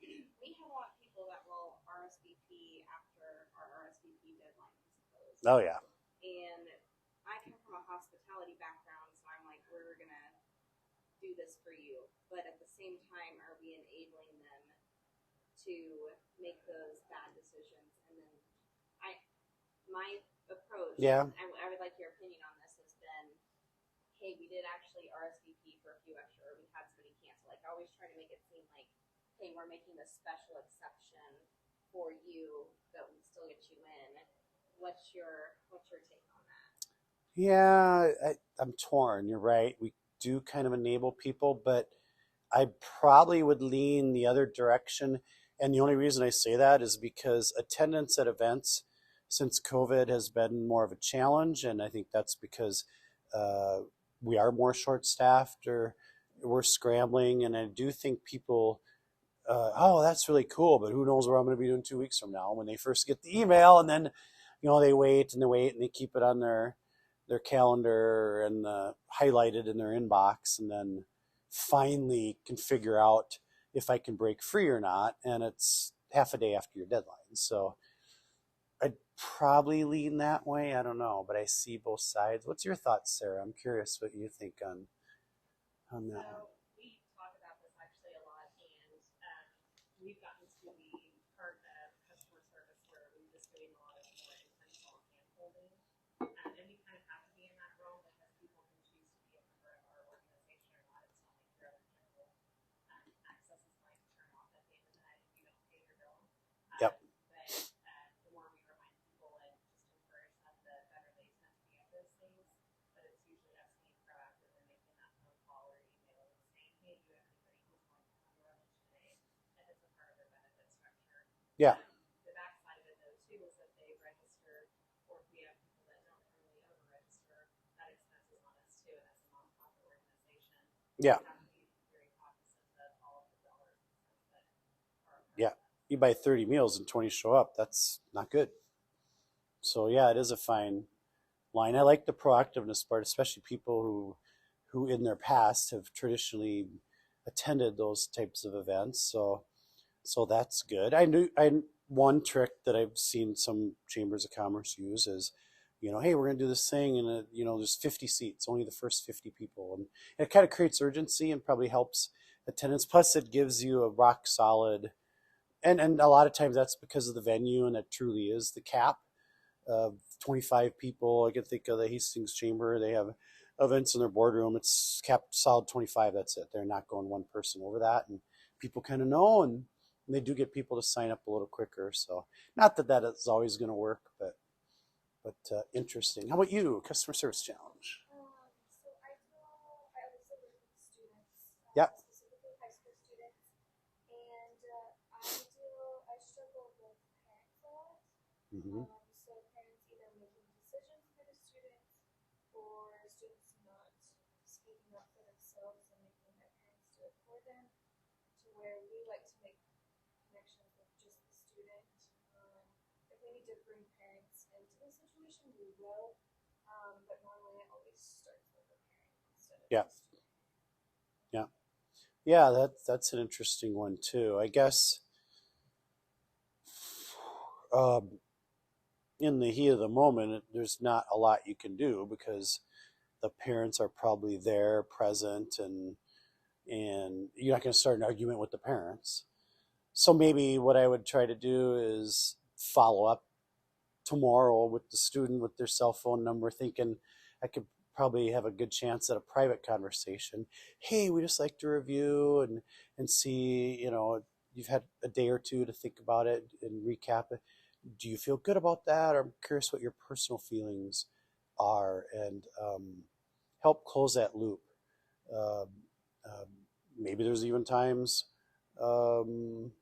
We have a lot of people that will RSVP after our RSVP deadline is closed. Oh, yeah. And I come from a hospitality background, so I'm like, we're going to do this for you. But at the same time, are we enabling them to make those bad decisions? And then my approach, Yeah. I would like your opinion on this, has been, hey, we did actually RSVP for a few extra, or we had somebody cancel. Like, I always try to make it seem like, hey, we're making this special exception for you, but we still get you in. What's your take on that? Yeah, I'm torn. You're right. We do kind of enable people, but I probably would lean the other direction. And the only reason I say that is because attendance at events since COVID has been more of a challenge. And I think that's because we are more short staffed or we're scrambling. And I do think people, oh, that's really cool, but who knows what I'm going to be doing 2 weeks from now when they first get the email. And then, they wait and they keep it on their calendar and highlighted in their inbox, and then finally can figure out if I can break free or not. And it's half a day after your deadline. So I'd probably lean that way. I don't know, but I see both sides. What's your thoughts, Sarah? I'm curious what you think on that one. So we talk about this actually a lot, and we've gotten to the part of customer service where we're just doing a lot of more intentional hand-holding. And we kind of have to be in that role because people can choose to be a member of our organization or not. It's not like your other general access is going to turn off at the end of the night if you don't pay your bill. Yep. But the more we remind people and just encourage them, the better they tend to be at those things. But it's usually us being proactive and making that phone call or email and saying, hey, do you have anybody who's going to come to lunch today? And it's a part of their benefit structure. Yeah. The backside of it, though, too, is that they register, or if we have people that don't really over-register, that expense is on us, too, and as a nonprofit organization. Yeah. We have to be very cognizant of all of the dollars and cents that are. Yeah. You buy 30 meals and 20 show up. That's not good. So yeah, it is a fine line. I like the proactiveness part, especially people who in their past have traditionally attended those types of events. So that's good. I one trick that I've seen some chambers of commerce use is, hey, we're going to do this thing, and there's 50 seats, only the first 50 people, and it kind of creates urgency and probably helps attendance. Plus, it gives you a rock solid, and a lot of times that's because of the venue, and it truly is the cap of 25 people. I can think of the Hastings Chamber. They have events in their boardroom. It's capped solid 25. That's it. They're not going one person over that, and people kind of know, and they do get people to sign up a little quicker. So not that that is always going to work, but interesting. How about you? Customer service challenge. So I also work with students, Yep. specifically high school students, and I struggle with parents a lot. Mm-hmm. So parents either making decisions for the students, or students not speaking up for themselves and making their parents do it for them, to where we like to make connections with just the student. If we need to bring parents into the situation, we will. But normally it always starts with the parent instead of Yeah. the student. Yeah. Yeah, that's an interesting one too. I guess in the heat of the moment, there's not a lot you can do because the parents are probably there, present, and you're not going to start an argument with the parents. So maybe what I would try to do is follow up tomorrow with the student with their cell phone number, thinking I could probably have a good chance at a private conversation. Hey, we just like to review and see, you've had a day or two to think about it and recap it. Do you feel good about that? Or I'm curious what your personal feelings are, and help close that loop. Um, um, Maybe there's even times um,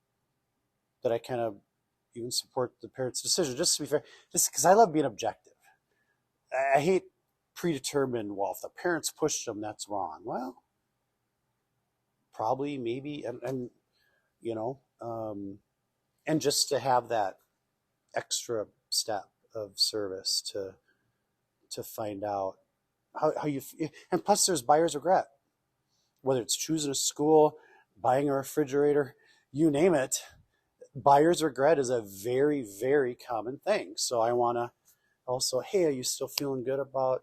that I kind of even support the parents' decision. Just to be fair, just because I love being objective. I hate predetermined. Well, if the parents pushed them, that's wrong. Well, probably, maybe, and you know, and just to have that extra step of service to find out how you, and plus there's buyer's regret, whether it's choosing a school, buying a refrigerator, you name it. Buyer's regret is a very, very common thing. So I want to also, hey, are you still feeling good about,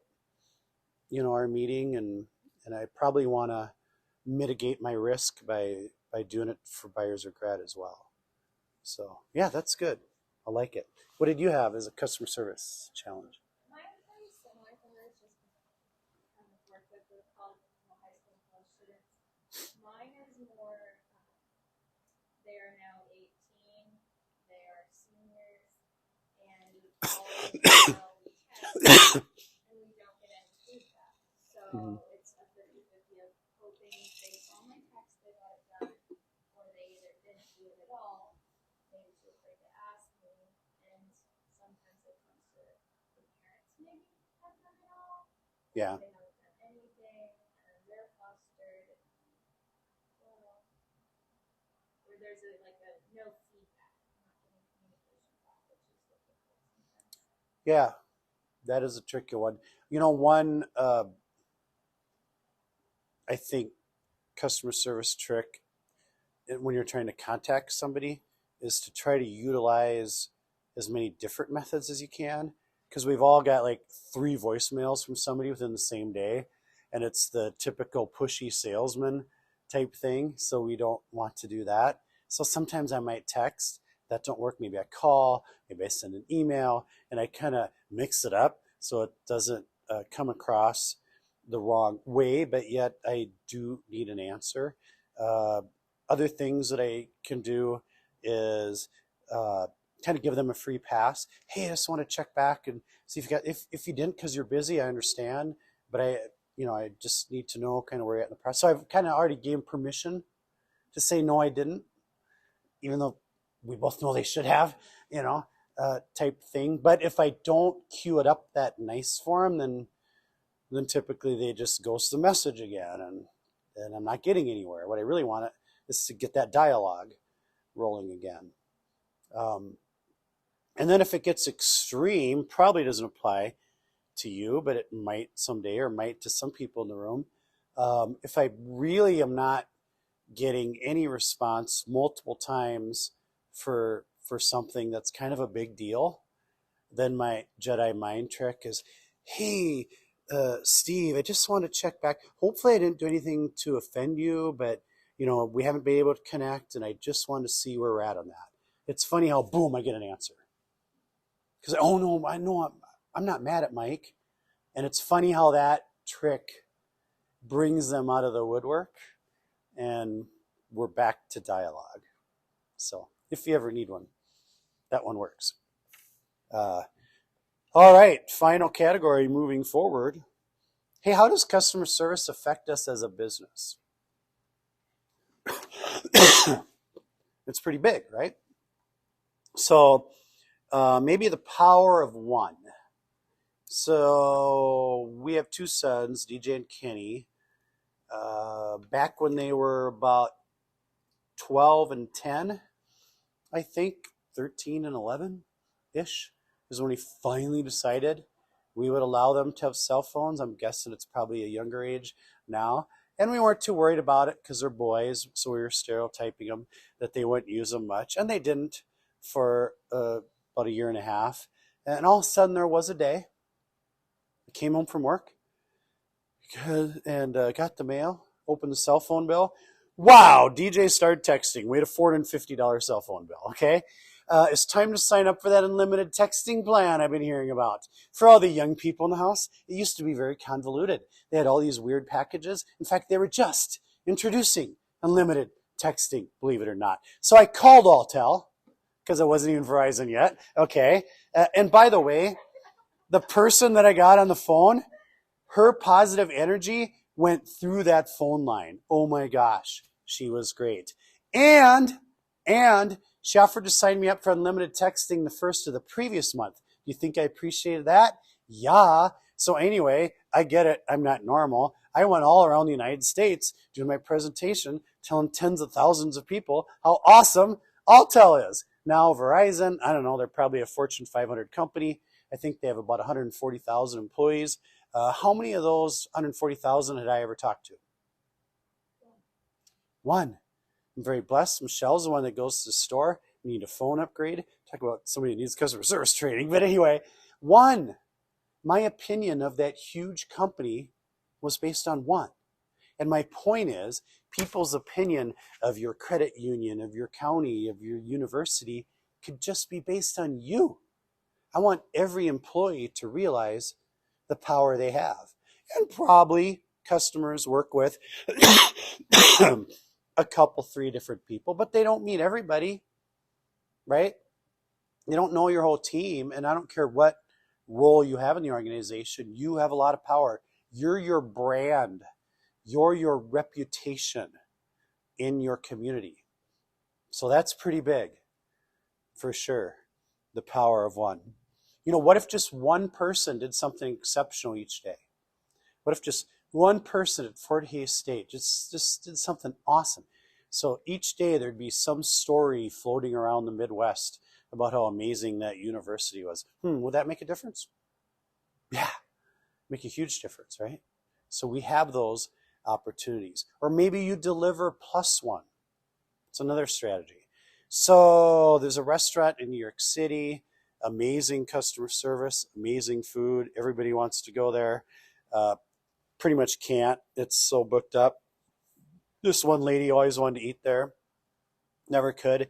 our meeting? And I probably want to mitigate my risk by doing it for buyer's regret as well. So yeah, that's good. I like it. What did you have as a customer service challenge? Mine is very similar to this, just kind of work with the college, high school, college students. Mine is more, they are now 18, they are seniors, and all of now we test, and we don't get any feedback. So it's a 50-50 of hoping based on my text they got it done, or they either didn't do it at all, maybe too afraid to ask me, and sometimes it comes to the parents maybe have done it all. Yeah. They haven't done anything, and they're flustered. Where there's like a no feedback, not getting communication back, which is difficult sometimes. Yeah, that is a tricky one. One I think customer service trick when you're trying to contact somebody is to try to utilize as many different methods as you can, because we've all got like 3 voicemails from somebody within the same day, and it's the typical pushy salesman type thing, so we don't want to do that. So sometimes I might text, that don't work, maybe I call, maybe I send an email, and I kind of mix it up so it doesn't come across the wrong way, but yet I do need an answer. Other things that I can do is kind of give them a free pass. Hey, I just want to check back and see if you got, if you didn't because you're busy, I understand, but I just need to know kind of where you're at in the process. So I've kind of already gave permission to say no, I didn't, even though we both know they should have, type thing. But if I don't cue it up that nice for them, then typically they just ghost the message again, and I'm not getting anywhere. What I really want is to get that dialogue rolling again. And then if it gets extreme, probably doesn't apply to you, but it might someday, or might to some people in the room. If I really am not getting any response multiple times for something that's kind of a big deal, then my Jedi mind trick is, hey, Steve, I just want to check back. Hopefully I didn't do anything to offend you, but we haven't been able to connect, and I just wanted to see where we're at on that. It's funny how, boom, I get an answer. Because, oh no, I know I'm not mad at Mike. And it's funny how that trick brings them out of the woodwork, and we're back to dialogue. So if you ever need one, that one works. All right, final category moving forward. Hey, how does customer service affect us as a business? It's pretty big, right? So maybe the power of one. So we have two sons, DJ and Kenny. Back when they were about 12 and 10, I think, 13 and 11-ish, is when we finally decided we would allow them to have cell phones. I'm guessing it's probably a younger age now. And we weren't too worried about it because they're boys, so we were stereotyping them that they wouldn't use them much. And they didn't for about a year and a half. And all of a sudden there was a day, I came home from work and got the mail, opened the cell phone bill. Wow, DJ started texting. We had a $450 cell phone bill, okay? It's time to sign up for that unlimited texting plan I've been hearing about. For all the young people in the house, it used to be very convoluted. They had all these weird packages. In fact, they were just introducing unlimited texting, believe it or not. So I called Alltel, because it wasn't even Verizon yet, okay? And by the way, the person that I got on the phone, her positive energy went through that phone line. Oh my gosh, she was great. And she offered to sign me up for unlimited texting the first of the previous month. You think I appreciated that? Yeah. So anyway, I get it. I'm not normal. I went all around the United States doing my presentation, telling tens of thousands of people how awesome Alltel is. Now Verizon, I don't know, they're probably a Fortune 500 company. I think they have about 140,000 employees. How many of those 140,000 had I ever talked to? One. I'm very blessed. Michelle's the one that goes to the store. You need a phone upgrade. Talk about somebody who needs customer service training. But anyway, one. My opinion of that huge company was based on one. And my point is, people's opinion of your credit union, of your county, of your university could just be based on you. I want every employee to realize the power they have. And probably customers work with a couple, three different people, but they don't meet everybody, right? They don't know your whole team, and I don't care what role you have in the organization, you have a lot of power. You're your brand. You're your reputation in your community. So that's pretty big, for sure, the power of one. What if just one person did something exceptional each day? What if just one person at Fort Hays State just did something awesome? So each day there'd be some story floating around the Midwest about how amazing that university was. Would that make a difference? Yeah, make a huge difference, right? So we have those opportunities. Or maybe you deliver plus one. It's another strategy. So there's a restaurant in New York City, amazing customer service, amazing food. Everybody wants to go there. Pretty much can't. It's so booked up. This one lady always wanted to eat there. Never could.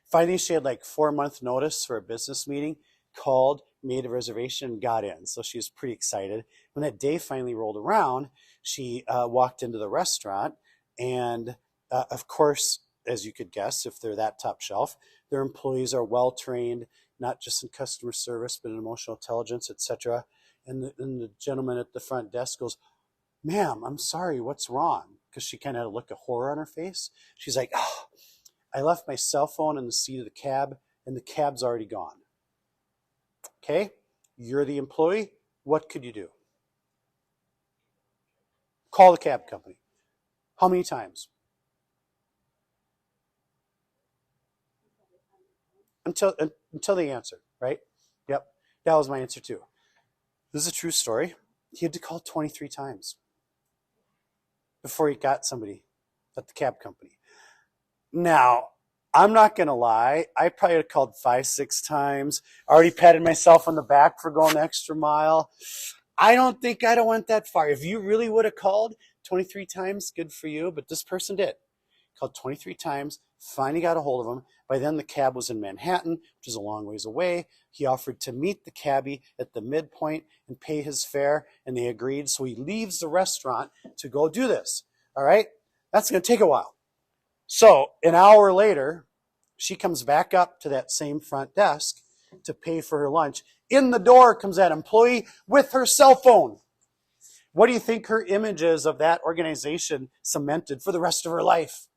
Finally, she had like 4-month notice for a business meeting, called, made a reservation, got in. So she was pretty excited. When that day finally rolled around, she walked into the restaurant. And of course, as you could guess, if they're that top shelf, their employees are well trained, not just in customer service, but in emotional intelligence, etc. And the gentleman at the front desk goes, "Ma'am, I'm sorry, what's wrong?" Because she kind of had a look of horror on her face. She's like, "Oh, I left my cell phone in the seat of the cab, and the cab's already gone." Okay, you're the employee. What could you do? Call the cab company. How many times? Until they answer. right? Yep, that was my answer too. This is a true story. He had to call 23 times before he got somebody at the cab company. Now, I'm not going to lie. I probably had called 5, 6 times. Already patted myself on the back for going the extra mile. I don't think I'd have went that far. If you really would have called 23 times, good for you. But this person did. Called 23 times, finally got a hold of him. By then, the cab was in Manhattan, which is a long ways away. He offered to meet the cabbie at the midpoint and pay his fare, and they agreed. So he leaves the restaurant to go do this. All right? That's going to take a while. So an hour later, she comes back up to that same front desk to pay for her lunch. In the door comes that employee with her cell phone. What do you think her image is of that organization cemented for the rest of her life?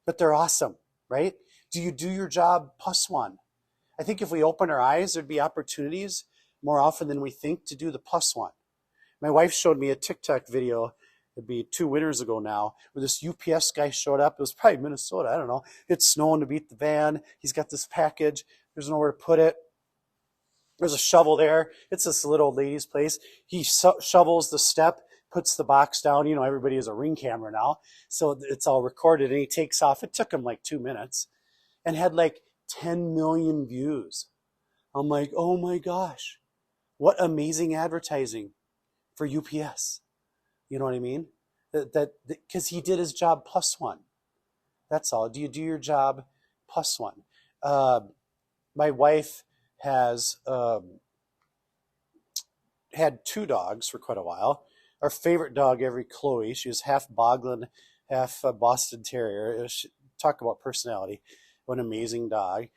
But they're awesome, right? Do you do your job +1? I think if we open our eyes, there'd be opportunities more often than we think to do the +1. My wife showed me a TikTok video, it'd be 2 winters ago now, where this UPS guy showed up. It was probably Minnesota, I don't know. It's snowing to beat the band. He's got this package. There's nowhere to put it. There's a shovel there. It's this little old lady's place. He shovels the step, puts the box down. You know, everybody has a Ring camera now, so it's all recorded, and he takes off. It took him like 2 minutes and had like 10 million views. I'm like, oh my gosh, what amazing advertising for UPS. You know what I mean? That because he did his job +1. That's all. Do you do your job +1? My wife has had 2 dogs for quite a while. Our favorite dog ever, Chloe. She was half Boglin, half Boston Terrier. Talk about personality. What an amazing dog.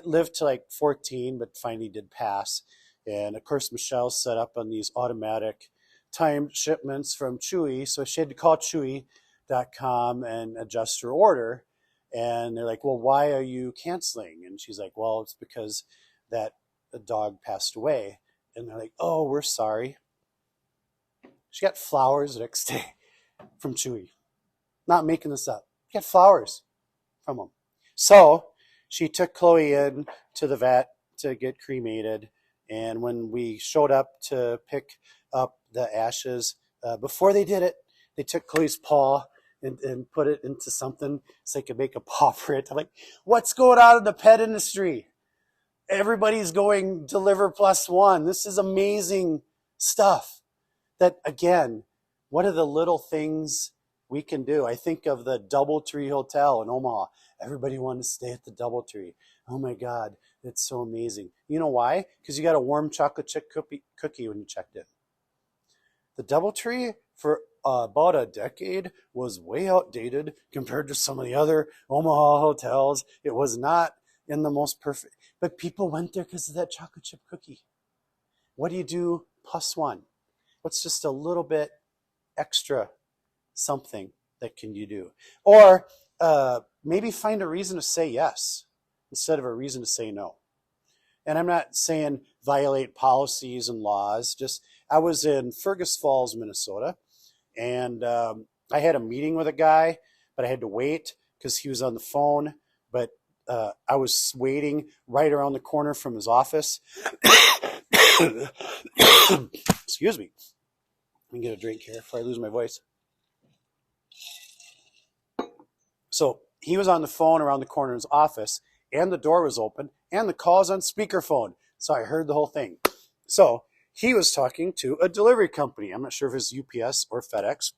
Lived to like 14, but finally did pass. And of course, Michelle set up on these automatic timed shipments from Chewy. So she had to call Chewy.com and adjust her order. And they're like, well, why are you canceling? And she's like, well, it's because that the dog passed away. And they're like, oh, we're sorry. She got flowers the next day from Chewy. Not making this up. She got flowers from them. So she took Chloe in to the vet to get cremated. And when we showed up to pick up the ashes, before they did it, they took Chloe's paw and put it into something so they could make a paw print. I'm like, what's going on in the pet industry? Everybody's going deliver +1. This is amazing stuff. That, again, what are the little things we can do? I think of the DoubleTree Hotel in Omaha. Everybody wanted to stay at the DoubleTree. Oh my God, it's so amazing. You know why? Because you got a warm chocolate chip cookie when you checked in. The DoubleTree for about a decade was way outdated compared to some of the other Omaha hotels. It was not in the most perfect, but people went there because of that chocolate chip cookie. What do you do +1? What's just a little bit extra something that can you do? Or maybe find a reason to say yes instead of a reason to say no. And I'm not saying violate policies and laws. Just I was in Fergus Falls, Minnesota, and I had a meeting with a guy, but I had to wait because he was on the phone. But I was waiting right around the corner from his office. Excuse me. Let me get a drink here before I lose my voice. So he was on the phone around the corner of his office, and the door was open, and the call was on speakerphone. So I heard the whole thing. So he was talking to a delivery company. I'm not sure if it's UPS or FedEx.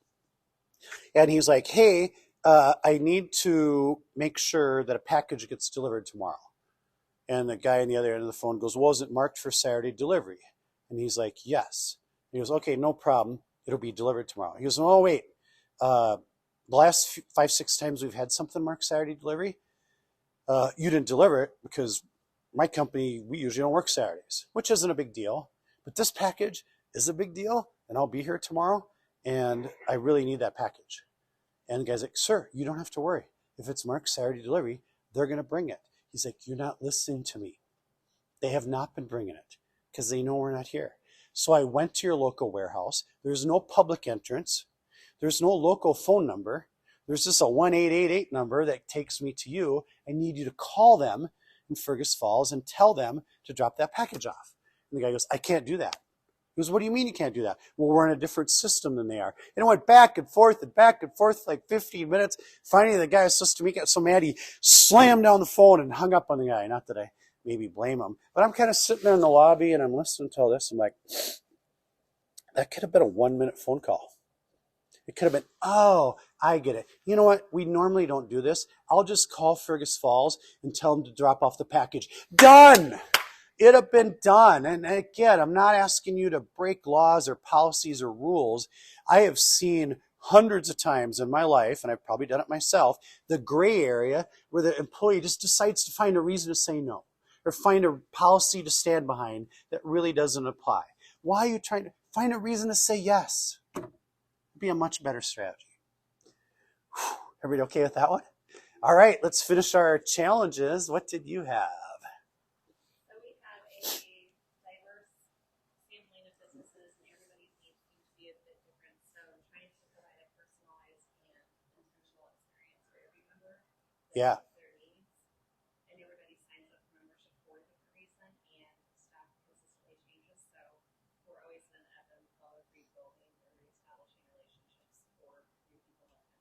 And he's like, hey, I need to make sure that a package gets delivered tomorrow. And the guy on the other end of the phone goes, well, is it marked for Saturday delivery? And he's like, yes. He goes, okay, no problem. It'll be delivered tomorrow. He goes, oh, wait. The last 5, 6 times we've had something marked Saturday delivery, you didn't deliver it because my company, we usually don't work Saturdays, which isn't a big deal. But this package is a big deal, and I'll be here tomorrow, and I really need that package. And the guy's like, sir, you don't have to worry. If it's marked Saturday delivery, they're going to bring it. He's like, you're not listening to me. They have not been bringing it because they know we're not here. So I went to your local warehouse. There's no public entrance. There's no local phone number. There's just a 1-888 number that takes me to you. I need you to call them in Fergus Falls and tell them to drop that package off. And the guy goes, I can't do that. He goes, what do you mean you can't do that? Well, we're in a different system than they are. And it went back and forth like 15 minutes. Finally, the guy was supposed to make it so mad he slammed down the phone and hung up on the guy. Not that I maybe blame him, but I'm kind of sitting there in the lobby and I'm listening to all this. I'm like, that could have been a 1-minute phone call. It could have been, oh, I get it. You know what? We normally don't do this. I'll just call Fergus Falls and tell them to drop off the package. Done! It'd have been done. And again, I'm not asking you to break laws or policies or rules. I have seen hundreds of times in my life, and I've probably done it myself, the gray area where the employee just decides to find a reason to say no or find a policy to stand behind that really doesn't apply. Why are you trying to find a reason to say yes? Be a much better strategy. Whew. Everybody okay with that one? All right, let's finish our challenges. What did you have? So we have a diverse sampling of businesses, and everybody's needs seem to be a bit different. So trying to provide a personalized and intentional experience for every member. Yeah. Their needs, and everybody signs up for membership for a different reason, and staff consistently changes. So we're always going to ebb and flow, rebuilding or reestablishing relationships for new people that come.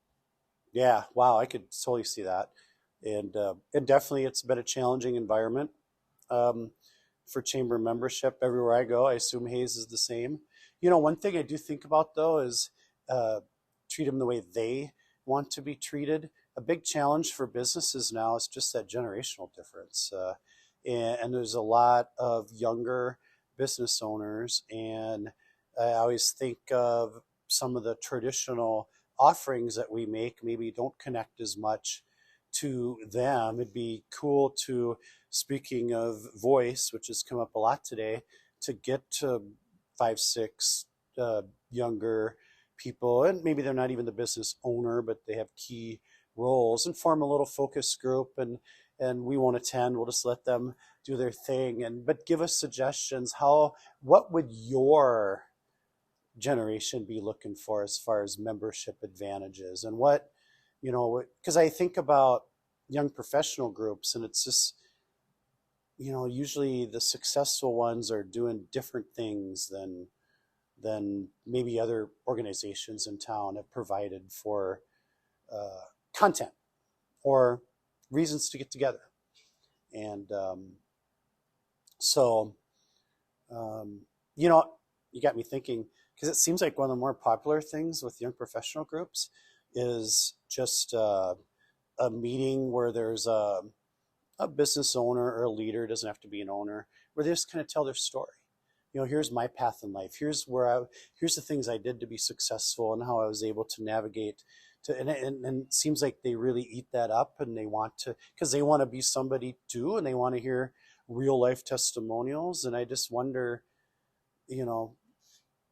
Yeah, wow, I could totally see that. And definitely it's been a challenging environment for chamber membership everywhere I go. I assume Hayes is the same. You know, one thing I do think about though is treat them the way they want to be treated. A big challenge for businesses now is just that generational difference. And there's a lot of younger business owners, and I always think of some of the traditional offerings that we make maybe don't connect as much to them. It'd be cool to, speaking of voice, which has come up a lot today, to get to 5, 6 younger people, and maybe they're not even the business owner, but they have key roles, and form a little focus group, and we won't attend, we'll just let them do their thing, but give us suggestions. What would your generation be looking for as far as membership advantages? And what, you know, because I think about young professional groups, and it's just, you know, usually the successful ones are doing different things than maybe other organizations in town have provided for content or reasons to get together. And you know, you got me thinking, because it seems like one of the more popular things with young professional groups is just a meeting where there's a business owner or a leader, doesn't have to be an owner, where they just kind of tell their story. You know, here's my path in life. Here's the things I did to be successful and how I was able to navigate to, and it seems like they really eat that up, and they want to, because they want to be somebody too, and they want to hear real life testimonials. And I just wonder, you know,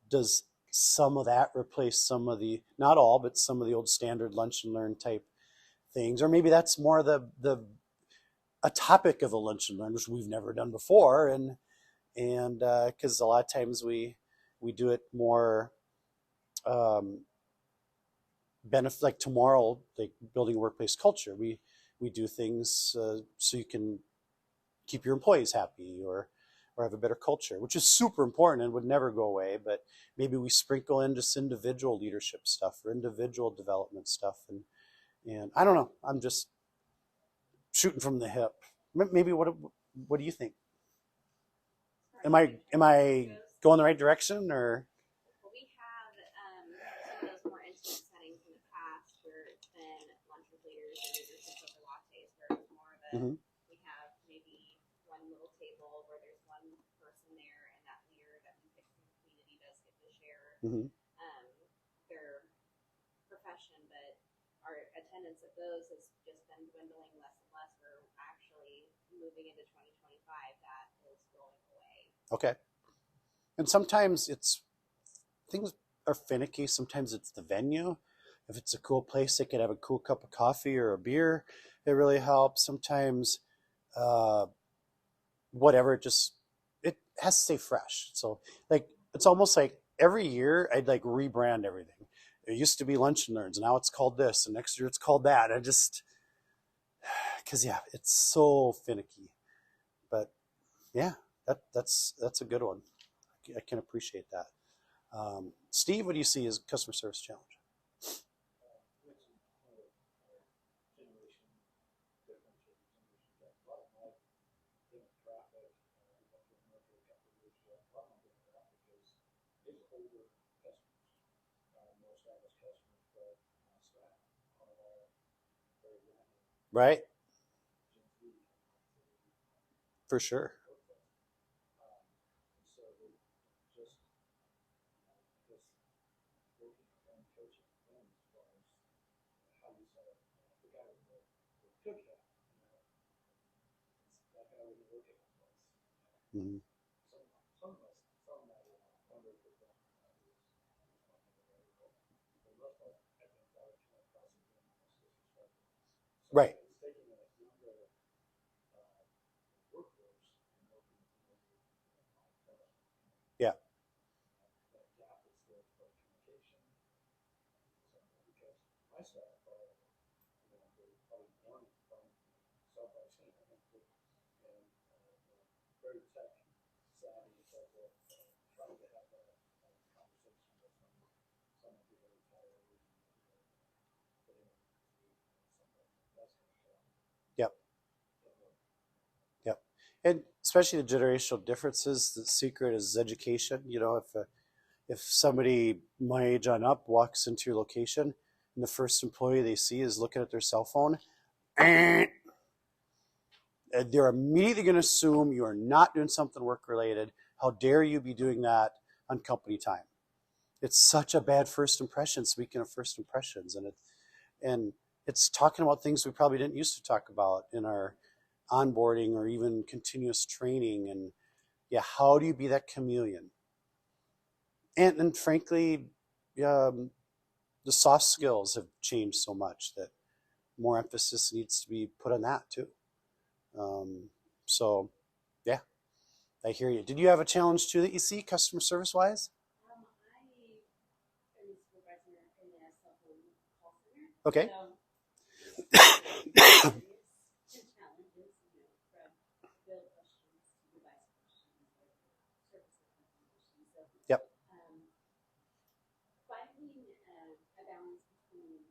does some of that replace some of the, not all, but some of the old standard lunch and learn type things? Or maybe that's more a topic of a lunch and learn, which we've never done before. And because a lot of times we do it more benefit, like tomorrow, like building a workplace culture. We do things so you can keep your employees happy or have a better culture, which is super important and would never go away. But maybe we sprinkle in just individual leadership stuff or individual development stuff. And I don't know, I'm just shooting from the hip. Maybe what do you think? Am I going the right direction, or? Well, we have some of those more intimate settings in the past where it's been lunch with leaders and leadership over lattes, where it's more of a, we have maybe one little table where there's one person there, and that leader that we pick from the community does get to share their profession, but our attendance at those has just been dwindling less and less. We're actually moving into 2025, that is going away. Okay. And sometimes things are finicky. Sometimes it's the venue. If it's a cool place, they could have a cool cup of coffee or a beer. It really helps. Sometimes, whatever, it has to stay fresh. So like, it's almost like every year I'd like rebrand everything. It used to be Lunch and Learns, and now it's called this, and next year it's called that. Because yeah, it's so finicky. Yeah, that's a good one. I can appreciate that. Steve, what do you see as customer service challenge? Right, for sure. Mhm. Right. Yeah. Yep. Yep. And especially the generational differences, the secret is education. If somebody my age on up walks into your location and the first employee they see is looking at their cell phone, they're immediately going to assume you are not doing something work related. How dare you be doing that on company time? It's such a bad first impression. Speaking of first impressions, and it's talking about things we probably didn't used to talk about in our onboarding or even continuous training. And yeah, how do you be that chameleon? And frankly, um, the soft skills have changed so much that more emphasis needs to be put on that too. Um, so yeah, I hear you. Did you have a challenge too that you see customer service wise? I am a supervisor in a cell phone call center. Okay. So various challenges, from bill questions to device questions or service recommendations. So Yep. finding a balance between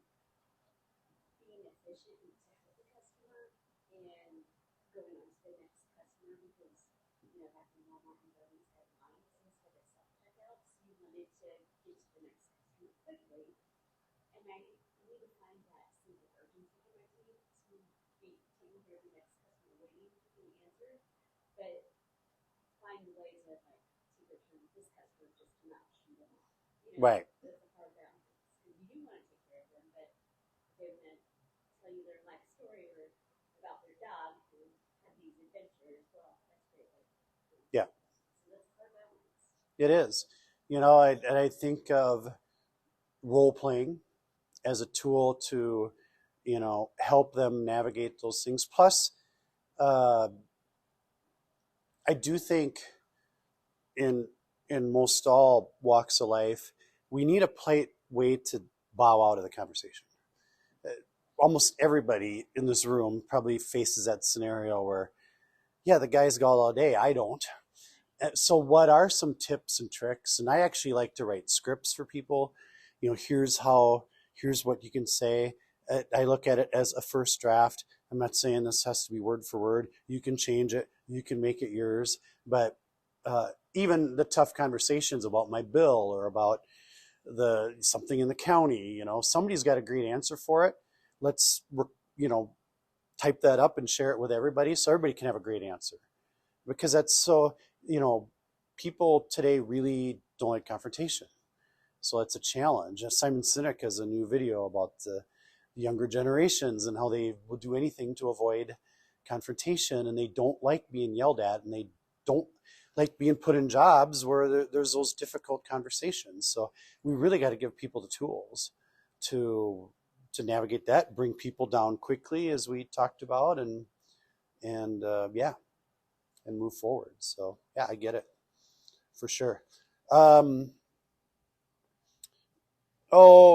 being efficient to help the customer and going on to the next customer because, back in Walmart and Bowden's had lines instead of self-checkouts, you wanted to get to the next customer quickly. And I need to find that sense of urgency in my team to be taking care of the next customer waiting for the answer, but find ways of like, take your turn. This customer is just too much. You don't want, Right. that's a hard balance. Because you do want to take care of them, but they want to tell you their life story or about their dog who had these adventures. Well, that's great. Yeah. So that's a hard balance. It is. And I think of role playing as a tool to, help them navigate those things. Plus, uh, I do think in most all walks of life, we need a polite way to bow out of the conversation. Almost everybody in this room probably faces that scenario where, yeah, the guys go all day. I don't. So what are some tips and tricks? And I actually like to write scripts for people. Here's what you can say. I look at it as a first draft. I'm not saying this has to be word for word. You can change it. You can make it yours. But even the tough conversations about my bill or about something in the county, somebody's got a great answer for it. Let's, type that up and share it with everybody so everybody can have a great answer. Because that's so, people today really don't like confrontation. So it's a challenge. Simon Sinek has a new video about the younger generations and how they will do anything to avoid confrontation, and they don't like being yelled at, and they don't like being put in jobs where there's those difficult conversations. So we really got to give people the tools to navigate that, bring people down quickly, as we talked about, and yeah, and move forward. So yeah, I get it for sure.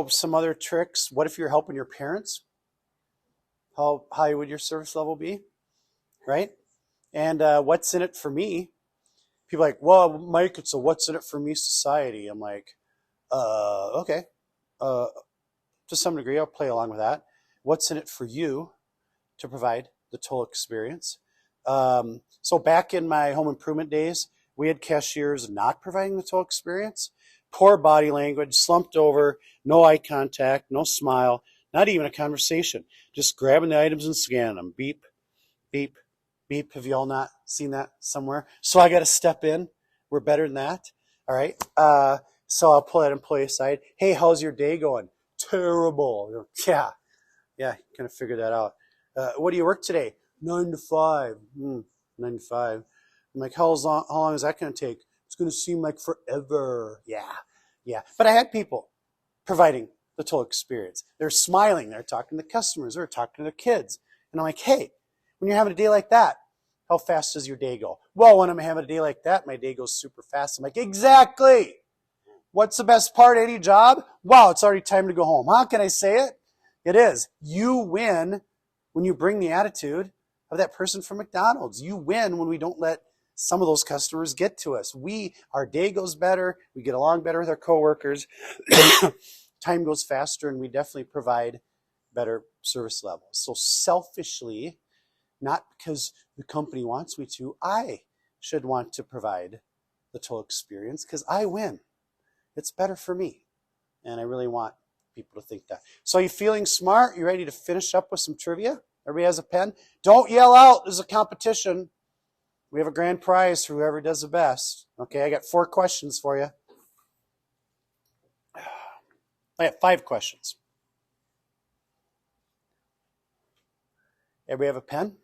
Some other tricks. What if you're helping your parents? How high would your service level be? Right? And what's in it for me? People are like, well, Mike, it's a what's in it for me society. I'm like, okay. To some degree, I'll play along with that. What's in it for you to provide the total experience? So back in my home improvement days, we had cashiers not providing the total experience. Poor body language, slumped over, no eye contact, no smile, not even a conversation. Just grabbing the items and scanning them. Beep, beep, beep. Have you all not seen that somewhere? So I got to step in. We're better than that. All right. So I'll pull that employee aside. Hey, how's your day going? Terrible. Yeah. Yeah. Kind of figure that out. What do you work today? 9 to 5. 9 to 5. I'm like, how long is that going to take? It's going to seem like forever. Yeah. Yeah. But I had people providing the total experience. They're smiling. They're talking to customers. They're talking to their kids. And I'm like, hey, when you're having a day like that, how fast does your day go? Well, when I'm having a day like that, my day goes super fast. I'm like, exactly. What's the best part of any job? Wow, it's already time to go home. How can I say it? It is. You win when you bring the attitude of that person from McDonald's. You win when we don't let some of those customers get to us. Our day goes better. We get along better with our coworkers. Time goes faster, and we definitely provide better service levels. So selfishly, not because the company wants me to, I should want to provide the total experience because I win. It's better for me. And I really want people to think that. So you feeling smart? You ready to finish up with some trivia? Everybody has a pen? Don't yell out. There's a competition. We have a grand prize for whoever does the best. Okay, I got 4 questions for you. I got 5 questions. Everybody have a pen?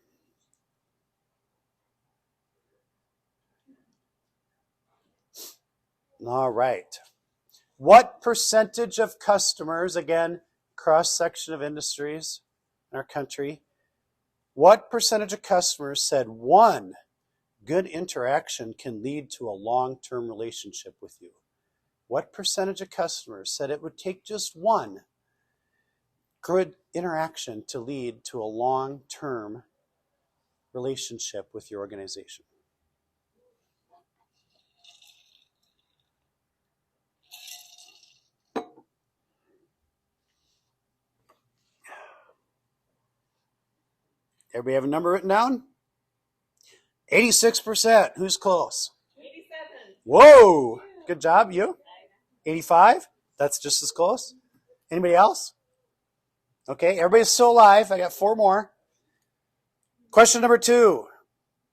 All right. What percentage of customers, again, cross-section of industries in our country, what percentage of customers said one good interaction can lead to a long-term relationship with you? What percentage of customers said it would take just one good interaction to lead to a long-term relationship with your organization? Everybody have a number written down? 86%. Who's close? 87. Whoa! Good job. You? 85? That's just as close. Anybody else? Okay, everybody's still alive. I got 4 more. Question number 2.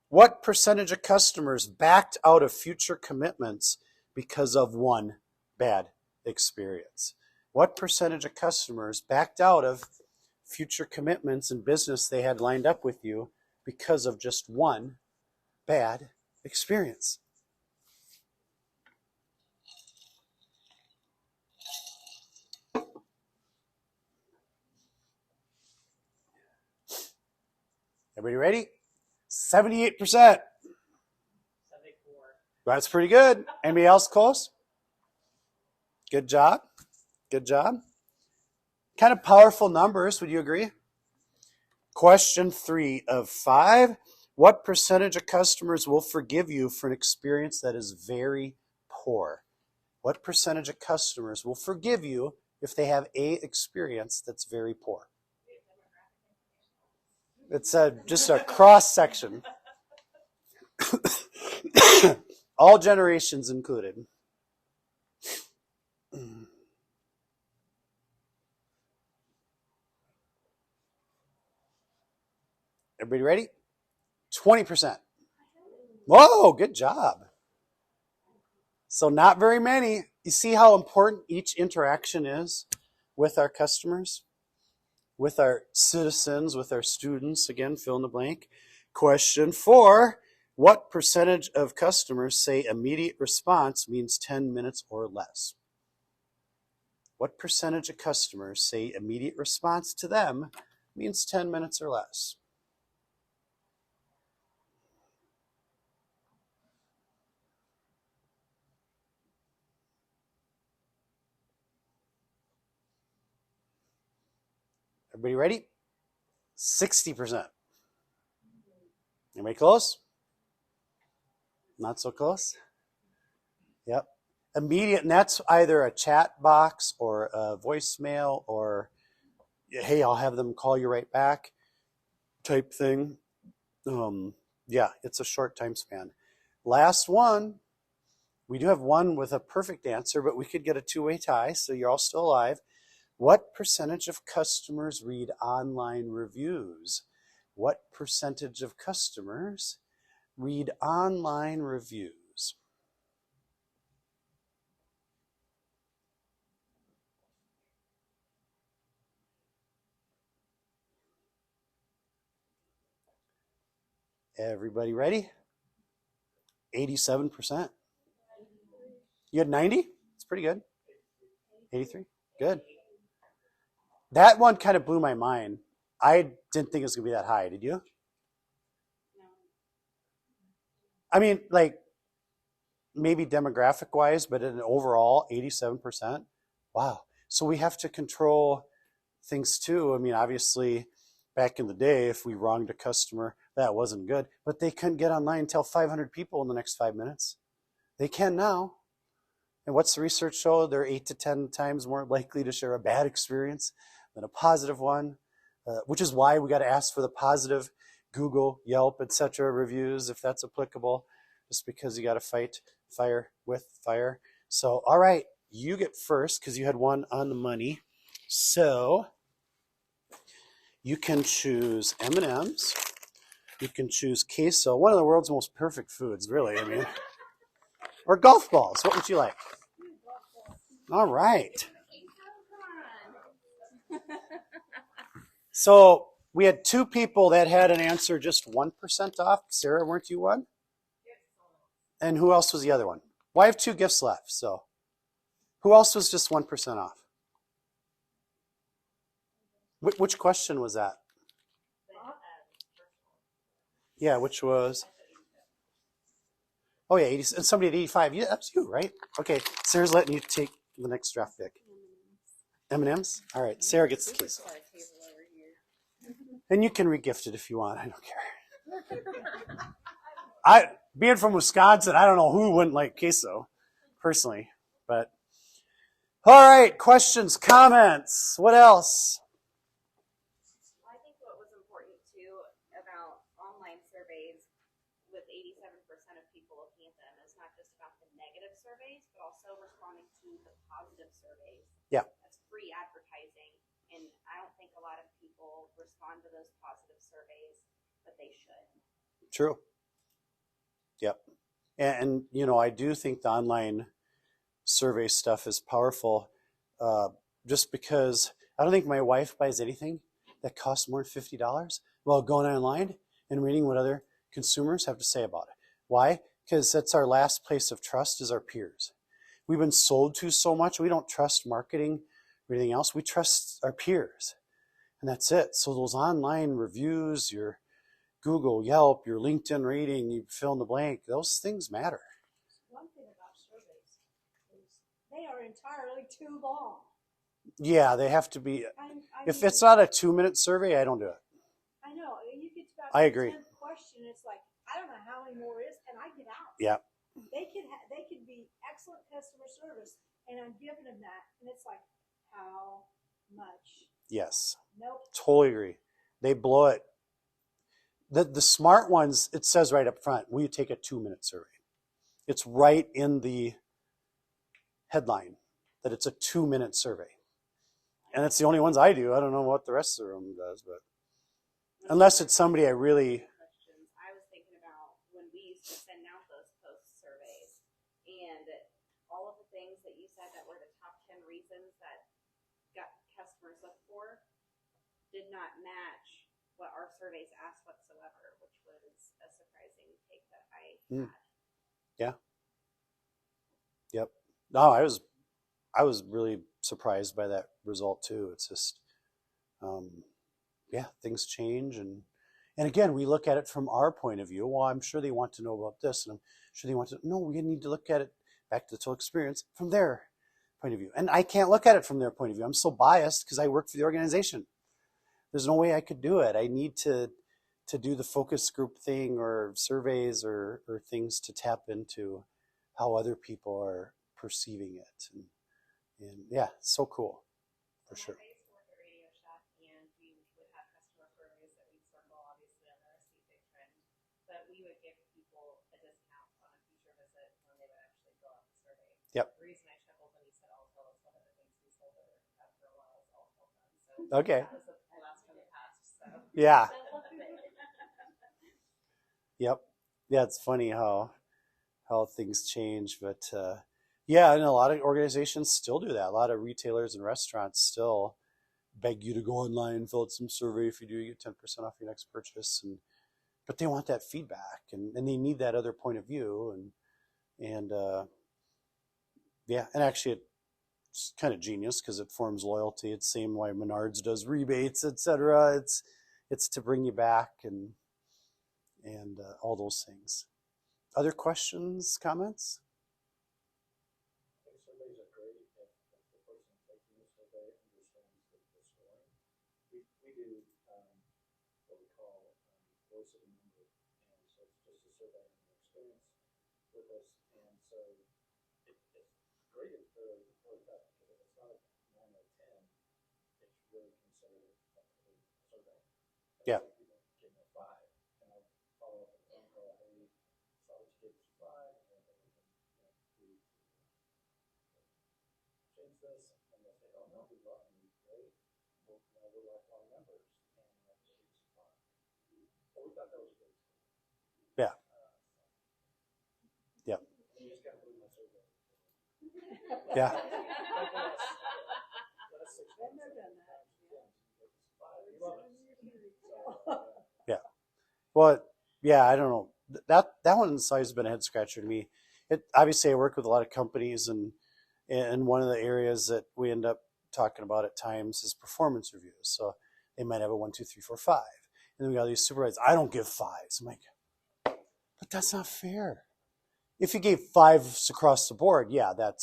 What percentage of customers backed out of future commitments because of one bad experience? What percentage of customers backed out of future commitments and business they had lined up with you because of just one bad experience? Everybody ready? 78%. 74. That's pretty good. Anybody else close? Good job. Good job. Kind of powerful numbers, would you agree? Question 3 of 5. What percentage of customers will forgive you for an experience that is very poor? What percentage of customers will forgive you if they have a experience that's very poor? It's just a cross section. All generations included. Everybody ready? 20%. Whoa, good job. So not very many. You see how important each interaction is with our customers, with our citizens, with our students? Again, fill in the blank. Question 4. What percentage of customers say immediate response means 10 minutes or less? What percentage of customers say immediate response to them means 10 minutes or less? Everybody ready? 60%. Anybody close? Not so close? Yep. Immediate, and that's either a chat box or a voicemail or, hey, I'll have them call you right back type thing. Yeah, it's a short time span. Last one. We do have one with a perfect answer, but we could get a two-way tie, so you're all still alive. What percentage of customers read online reviews? What percentage of customers read online reviews? Everybody ready? 87%. You had 90? It's pretty good. 83? Good. That one kind of blew my mind. I didn't think it was going to be that high. Did you? I mean, like, maybe demographic wise, but in overall, 87%. Wow. So we have to control things too. I mean, obviously, back in the day, if we wronged a customer, that wasn't good. But they couldn't get online and tell 500 people in the next 5 minutes. They can now. And what's the research show? They're 8 to 10 times more likely to share a bad experience than a positive one, which is why we got to ask for the positive Google, Yelp, etc. reviews if that's applicable, just because you got to fight fire with fire. So, all right, you get first because you had one on the money. So you can choose M&Ms. You can choose queso, one of the world's most perfect foods, really. I mean, or golf balls. What would you like? All right. So we had two people that had an answer just 1% off. Sarah, weren't you one? And who else was the other one? Well, I have two gifts left. So who else was just 1% off? Which question was that? Yeah, which was? Oh, yeah, 80, and somebody at 85. Yeah, that's you, right? Okay, Sarah's letting you take the next draft pick. M&M's? All right, Sarah gets the queso. And you can regift it if you want. I don't care. Being from Wisconsin, I don't know who wouldn't like queso, personally. But all right, questions, comments. What else? I think what was important too about online surveys with 87% of people looking at them is not just about the negative surveys, but also responding to the positive surveys. Yeah. That's free advertising, and I don't think a lot of people respond to those positive surveys, but they should. True. Yep. And you know, I do think the online survey stuff is powerful, just because I don't think my wife buys anything that costs more than $50 while going online and reading what other consumers have to say about it. Why? Because that's our last place of trust is our peers. We've been sold to so much. We don't trust marketing or anything else. We trust our peers. And that's it. So those online reviews, your Google, Yelp, your LinkedIn rating, you fill in the blank, those things matter. One thing about surveys is they are entirely too long. Yeah, they have to be. If mean, it's not a 2-minute survey, I don't do it. I know. You get to about I the agree. 10th question, it's like, I don't know how many more is, and I get out. Yeah. They could be excellent customer service, and I'm giving them that, and it's like, how much? Yes. Nope. Totally agree. They blow it. The smart ones, it says right up front, will you take a 2-minute survey? It's right in the headline that it's a 2-minute survey. And it's the only ones I do. I don't know what the rest of the room does, but unless it's somebody I really. Questions. I was thinking about when we used to send out those post surveys, and all of the things that you said that were the top 10 reasons that customers look for did not match what our surveys asked whatsoever, which was a surprising take that I had. Yeah. Yep. No, I was really surprised by that result too. It's just, yeah, things change, and again, we look at it from our point of view. Well, I'm sure they want to know about this, and I'm sure they want to. No, we need to look at it back to the total experience from their point of view, and I can't look at it from their point of view. I'm so biased because I work for the organization. There's no way I could do it. I need to to do the focus group thing or surveys or things to tap into how other people are perceiving it. And yeah, so cool, for sure. I used to work at Radio Shack, and we would have customer surveys that we'd circle, obviously, on the receipt big trend, but we would give people a discount on a future visit when they would actually fill out the survey. Yep. The reason I chuckled when you said Alltel is one of the things we sold her for a while is Alltel done. So Okay. that was a blast from the past. So Yeah. Yep. Yeah, it's funny how things change, but yeah, and a lot of organizations still do that. A lot of retailers and restaurants still beg you to go online and fill out some survey. If you do, you get 10% off your next purchase. But they want that feedback, and they need that other point of view, and yeah, and actually it's kind of genius because it forms loyalty. It's the same why Menards does rebates, etc. It's to bring you back and all those things. Other questions, comments? I think surveys are great if the person taking the survey understands the scoring. We do what we call voice of the member, and so it's just a survey on their experience with us. And so it's great if they're really tough, because if it's not a 9 or a 10, it's really considered a survey. Yeah. People give them a 5, and I'll follow up with a phone call, hey, saw what you gave us a 5, and then we can change this, and they'll say, oh no, we love you, great, we're lifelong members, and they give us a 5. So we thought that was great. Yeah. Yeah. And you just got to believe my survey. Yeah. Last 6 months, we love it. Yeah. Well, yeah, I don't know. That one's always been a head scratcher to me. Obviously I work with a lot of companies, and one of the areas that we end up talking about at times is performance reviews. So they might have a 1, 2, 3, 4, 5. And then we got these supervisors. I don't give 5s. I'm like, but that's not fair. If you gave 5s across the board, yeah, that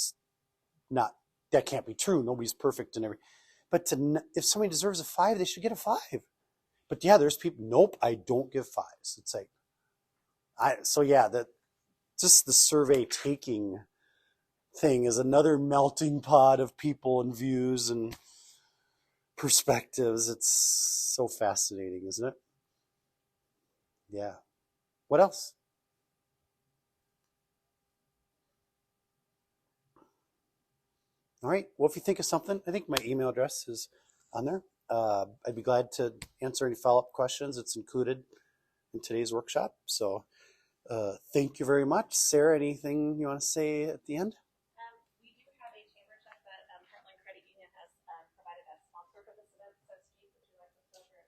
can't be true. Nobody's perfect and everything. But if somebody deserves a 5, they should get a 5. But yeah, there's people, nope, I don't give 5s. It's like, so yeah, just the survey taking thing is another melting pot of people and views and perspectives. It's so fascinating, isn't it? Yeah. What else? All right. Well, if you think of something, I think my email address is on there. I'd be glad to answer any follow-up questions. It's included in today's workshop. So thank you very much. Sarah, anything you want to say at the end? we do have a chamber check that Heartland Credit Union has provided as sponsor for this event. So Steve, would you like to fill your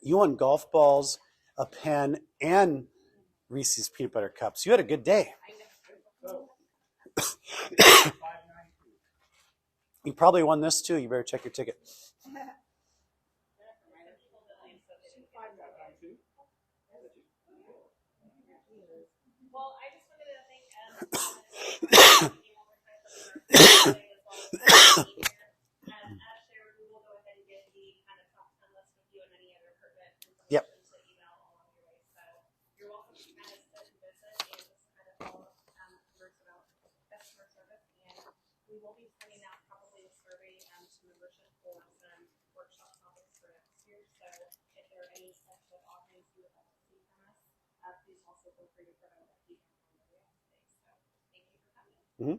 You won golf balls, a pen, and Reese's peanut butter cups. You had a good day. You probably won this too. You better check your ticket. Well, I just wanted to thank as shared, we will go ahead and get the kind of top 10 list with you and any other pertinent Yep. information to email along your way. So you're welcome to kind of sit and visit and just kind of follow up words about customer service. And we will be sending out probably a survey to membership for some workshop topics for next year. So if there are any special offerings you would like to see from us, please also feel free to provide that feedback on the way today. So thank you for coming. Mm-hmm.